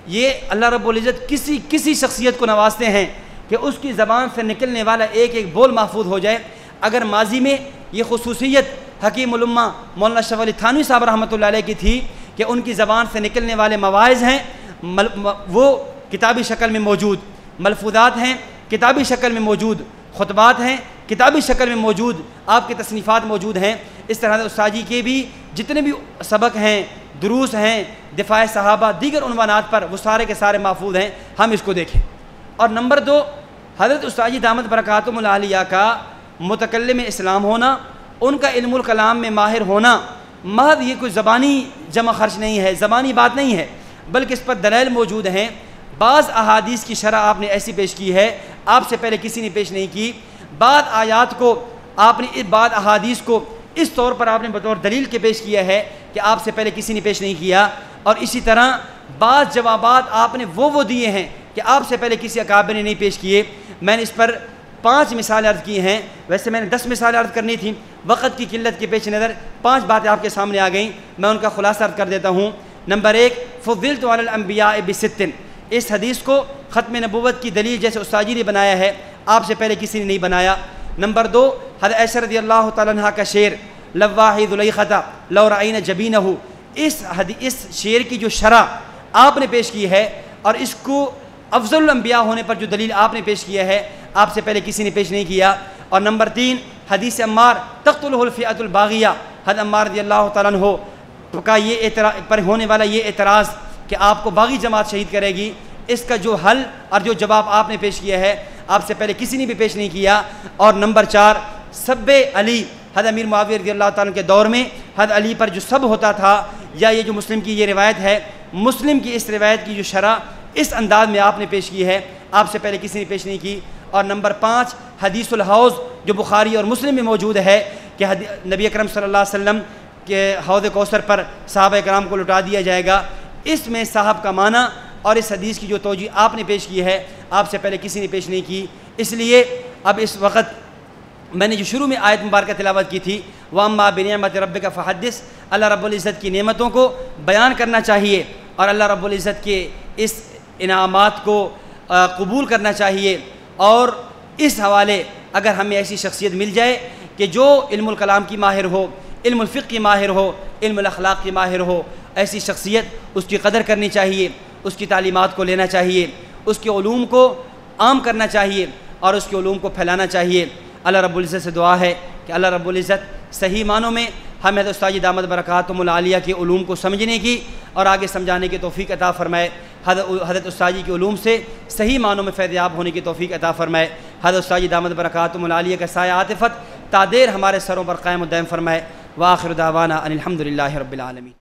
یہ اللہ رب العزت کسی شخصیت کو نوازتے ہیں کہ اس کی زبان سے نکلنے والا ایک ایک بول محفوظ ہو جائے۔ اگر ماضی میں یہ خصوصیت حکیم الامہ مولانا اشرف علی تھانوی صاحب رحمۃ اللہ علیہ کی تھی کہ ان کی زبان سے نکلنے والے مواعظ ہیں وہ کتابی شکل میں موجود، ملفوظات ہیں کتابی شکل میں موجود، خطبات ہیں کتابی شکل میں موجود، آپ کی تصنیفات موجود ہیں، اس طرح استاد جی کے بھی جتنے بھی سبق ہیں، دروس ہیں، دفاع صحابہ، دیگر عنوانات پر وہ سارے کے سارے محفوظ ہیں، ہم اس کو دیکھیں۔ اور نمبر 2، حضرت استاد جی دامت برکاتہم العالیہ کا متکلم اسلام ہونا ان کا علم الکلام میں ماہر ہونا محض یہ کوئی زبانی جمع خرچ نہیں ہے، زبانی بات نہیں ہے، بلکہ اس پر دلائل موجود ہیں۔ بعض احادیث کی شرح آپ نے ایسی پیش کی ہے آپ سے پہلے کسی نے پیش نہیں کی، بعض آیات کو آپ نے، بعض احادیث کو اس طور پر آپ نے بطور دلیل کے پیش کیا ہے کہ آپ سے پہلے کسی نے پیش نہیں کیا، اور اسی طرح بعض جوابات آپ نے وہ دیے ہیں کہ آپ سے پہلے کسی اکابر نے نہیں پیش کیے۔ میں نے اس پر 5 مثالیں عرض کی ہیں، ویسے میں نے 10 مثالیں عرض کرنی تھیں، وقت کی قلت کے پیش نظر 5 باتیں آپ کے سامنے آ گئیں، میں ان کا خلاصہ عرض کر دیتا ہوں۔ نمبر 1، فضلت علی الانبیاء بست، اس حدیث کو ختم نبوت کی دلیل جیسے استاد جی نے بنایا ہے، آپ سے پہلے کسی نے نہیں بنایا۔ نمبر 2، حضرت عائشہ رضی اللہ تعالیٰ عنہ کا شعر لواحی ذلیخۃ لو رأینا جبینہ، اس شعر کی جو شرح آپ نے پیش کی ہے اور اس کو افضل الانبیاء ہونے پر جو دلیل آپ نے پیش کیا ہے آپ سے پہلے کسی نے پیش نہیں کیا۔ اور نمبر 3، حدیث عمار تقتلہ الفئۃ الباغیہ، حضرت عمار رضی اللہ تعالیٰ عنہ کا یہ پر ہونے والا یہ اعتراض کہ آپ کو باغی جماعت شہید کرے گی، اس کا جو حل اور جو جواب آپ نے پیش کیا ہے آپ سے پہلے کسی نے بھی پیش نہیں کیا۔ اور نمبر 4، سب علی، حضرت امیر معاویہ رضی اللہ تعالیٰ عنہ کے دور میں حضرت علی پر جو سب ہوتا تھا، یا یہ جو مسلم کی یہ روایت ہے، مسلم کی اس روایت کی جو شرح اس انداز میں آپ نے پیش کی ہے آپ سے پہلے کسی نے پیش نہیں کی۔ اور نمبر 5، حدیث الحوض جو بخاری اور مسلم میں موجود ہے کہ نبی اکرم صلی اللہ علیہ وسلم کے حوض کوثر پر صحابہ کرام کو لٹا دیا جائے گا، اس میں صاحب کا معنی اور اس حدیث کی جو توجیہ آپ نے پیش کی ہے آپ سے پہلے کسی نے پیش نہیں کی۔ اس لیے اب اس وقت میں نے جو شروع میں آیت مبارکہ تلاوت کی تھی، وَأَمَّا بِنِعْمَةِ رَبِّكَ فَحَدِّثْ، اللہ رب العزت کی نعمتوں کو بیان کرنا چاہیے اور اللہ رب العزت کے اس انعامات کو قبول کرنا چاہیے۔ اور اس حوالے اگر ہمیں ایسی شخصیت مل جائے کہ جو علم الکلام کی ماہر ہو، علم الفقہ کی ماہر ہو، علم الاخلاق کی ماہر ہو، ایسی شخصیت اس کی قدر کرنی چاہیے، اس کی تعلیمات کو لینا چاہیے، اس کے علوم کو عام کرنا چاہیے اور اس کے علوم کو پھیلانا چاہیے۔ اللہ رب العزت سے دعا ہے کہ اللہ رب العزت صحیح معنوں میں ہمیں حضرت استاد دامت برکاتہم العالیہ کے علوم کو سمجھنے کی اور آگے سمجھانے کی توفیق عطا فرمائے، حضرت استاد کے علوم سے صحیح معنوں میں فیض یاب ہونے کی توفیق عطا فرمائے، حضرت استاد دامت برکاتہم العالیہ کا سایہ عاطفت تا دیر ہمارے سروں پر قائم و دائم فرمائے۔ وآخر دعوانا ان الحمد للہ رب العالمین۔